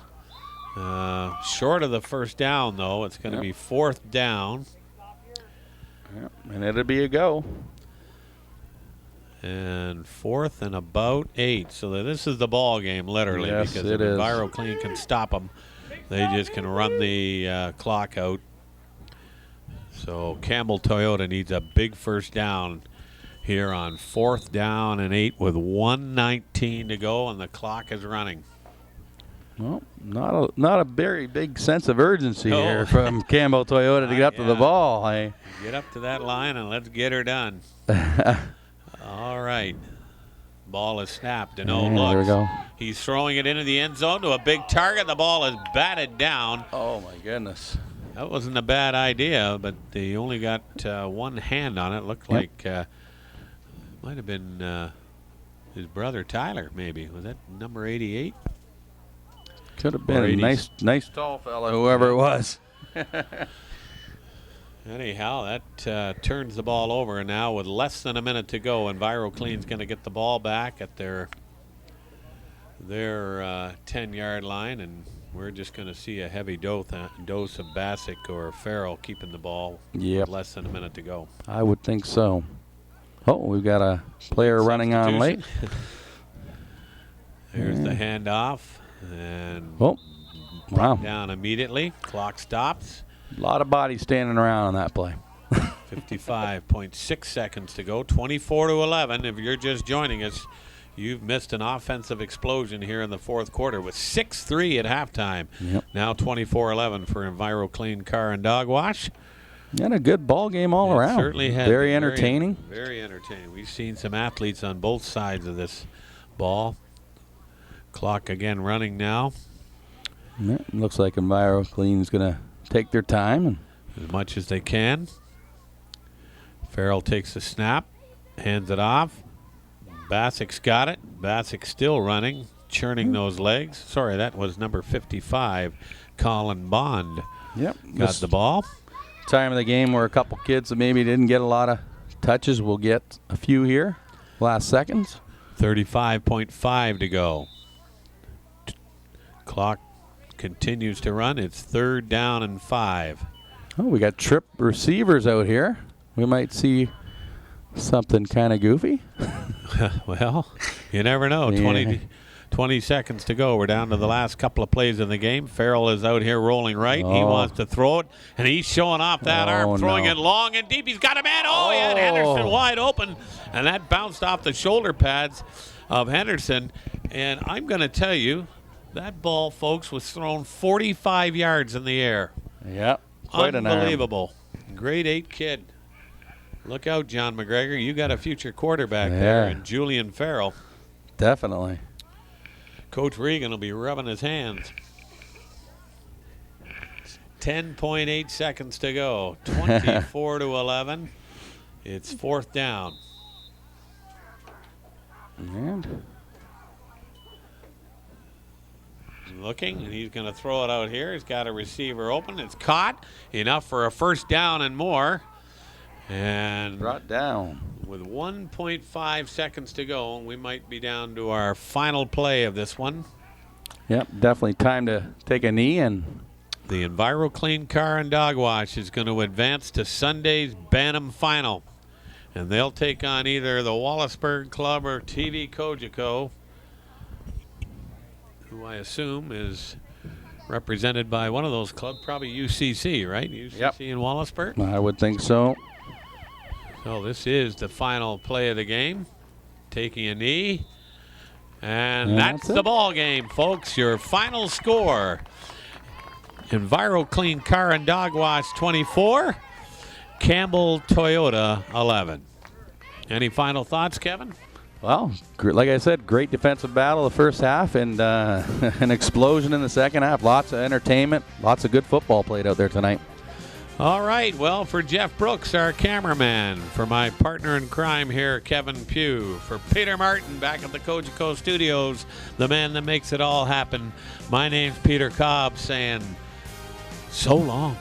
Short of the first down, though. It's going to be 4th down. Yep. And it'll be a go. And 4th and about 8. So this is the ball game, literally. Yes, because it if is. Enviro Clean can stop them, they just can run the clock out. So Campbell Toyota needs a big first down here on 4th down and 8 with 1:19 to go, and the clock is running. Well, not a very big sense of urgency here from Campbell Toyota to get up to the ball. Get up to that line and let's get her done. All right. Ball is snapped. And look. There we go. He's throwing it into the end zone to a big target. The ball is batted down. Oh, my goodness. That wasn't a bad idea, but they only got one hand on it. Looked like might have been his brother Tyler, maybe. Was that number 88? Could have been a nice tall fella, whoever it was. Anyhow, that turns the ball over, and now with less than a minute to go, Enviro Clean's going to get the ball back at their 10-yard line, and we're just going to see a heavy dose of Bassick or Farrell keeping the ball with less than a minute to go. I would think so. Oh, we've got a player running on late. There's the handoff, and wow, down immediately. Clock stops. A lot of bodies standing around on that play. 55.6 seconds to go. 24-11. If you're just joining us, you've missed an offensive explosion here in the 4th quarter with 6-3 at halftime. Now 24-11 for Enviro Clean Car and Dog Wash. And a good ball game all around. Certainly has. Very entertaining. Very entertaining. We've seen some athletes on both sides of this ball. Clock again running now. Looks like Enviro Clean's going to take their time. As much as they can. Farrell takes the snap, hands it off. Bassick's got it. Bassick's still running, churning those legs. Sorry, that was number 55, Colin Bond. Got the ball. Time of the game where a couple kids that maybe didn't get a lot of touches will get a few here. Last seconds. 35.5 to go. Clock continues to run. It's 3rd down and 5. Oh, we got trip receivers out here. We might see something kind of goofy. Well, you never know. 20 seconds to go. We're down to the last couple of plays in the game. Farrell is out here rolling right. He wants to throw it, and he's showing off that arm, throwing it long and deep. He's got a man. He had Henderson wide open, and that bounced off the shoulder pads of Henderson. And I'm going to tell you, that ball, folks, was thrown 45 yards in the air. Yep. Quite unbelievable. Grade 8 kid. Look out, John McGregor. You got a future quarterback there, and Julian Farrell. Definitely. Coach Regan will be rubbing his hands. 10.8 seconds to go. 24-11. It's 4th down. And looking, and he's going to throw it out here. He's got a receiver open. It's caught. Enough for a first down and more. And brought down. With 1.5 seconds to go, we might be down to our final play of this one. Yep, definitely time to take a knee. And the Enviro Clean Car and Dog Wash is going to advance to Sunday's Bantam final. And they'll take on either the Wallaceburg Club or TV Cogeco, who I assume is represented by one of those clubs, probably UCC, right? UCC in Wallaceburg? I would think so. So this is the final play of the game. Taking a knee. And that's the ball game, folks. Your final score. Enviro Clean Car and Dog Wash 24. Campbell Toyota 11. Any final thoughts, Kevin? Well, like I said, great defensive battle the first half and an explosion in the second half. Lots of entertainment, lots of good football played out there tonight. All right, well, for Jeff Brooks, our cameraman, for my partner in crime here, Kevin Pugh, for Peter Martin back at the Cogeco Studios, the man that makes it all happen, my name's Peter Cobb saying so long.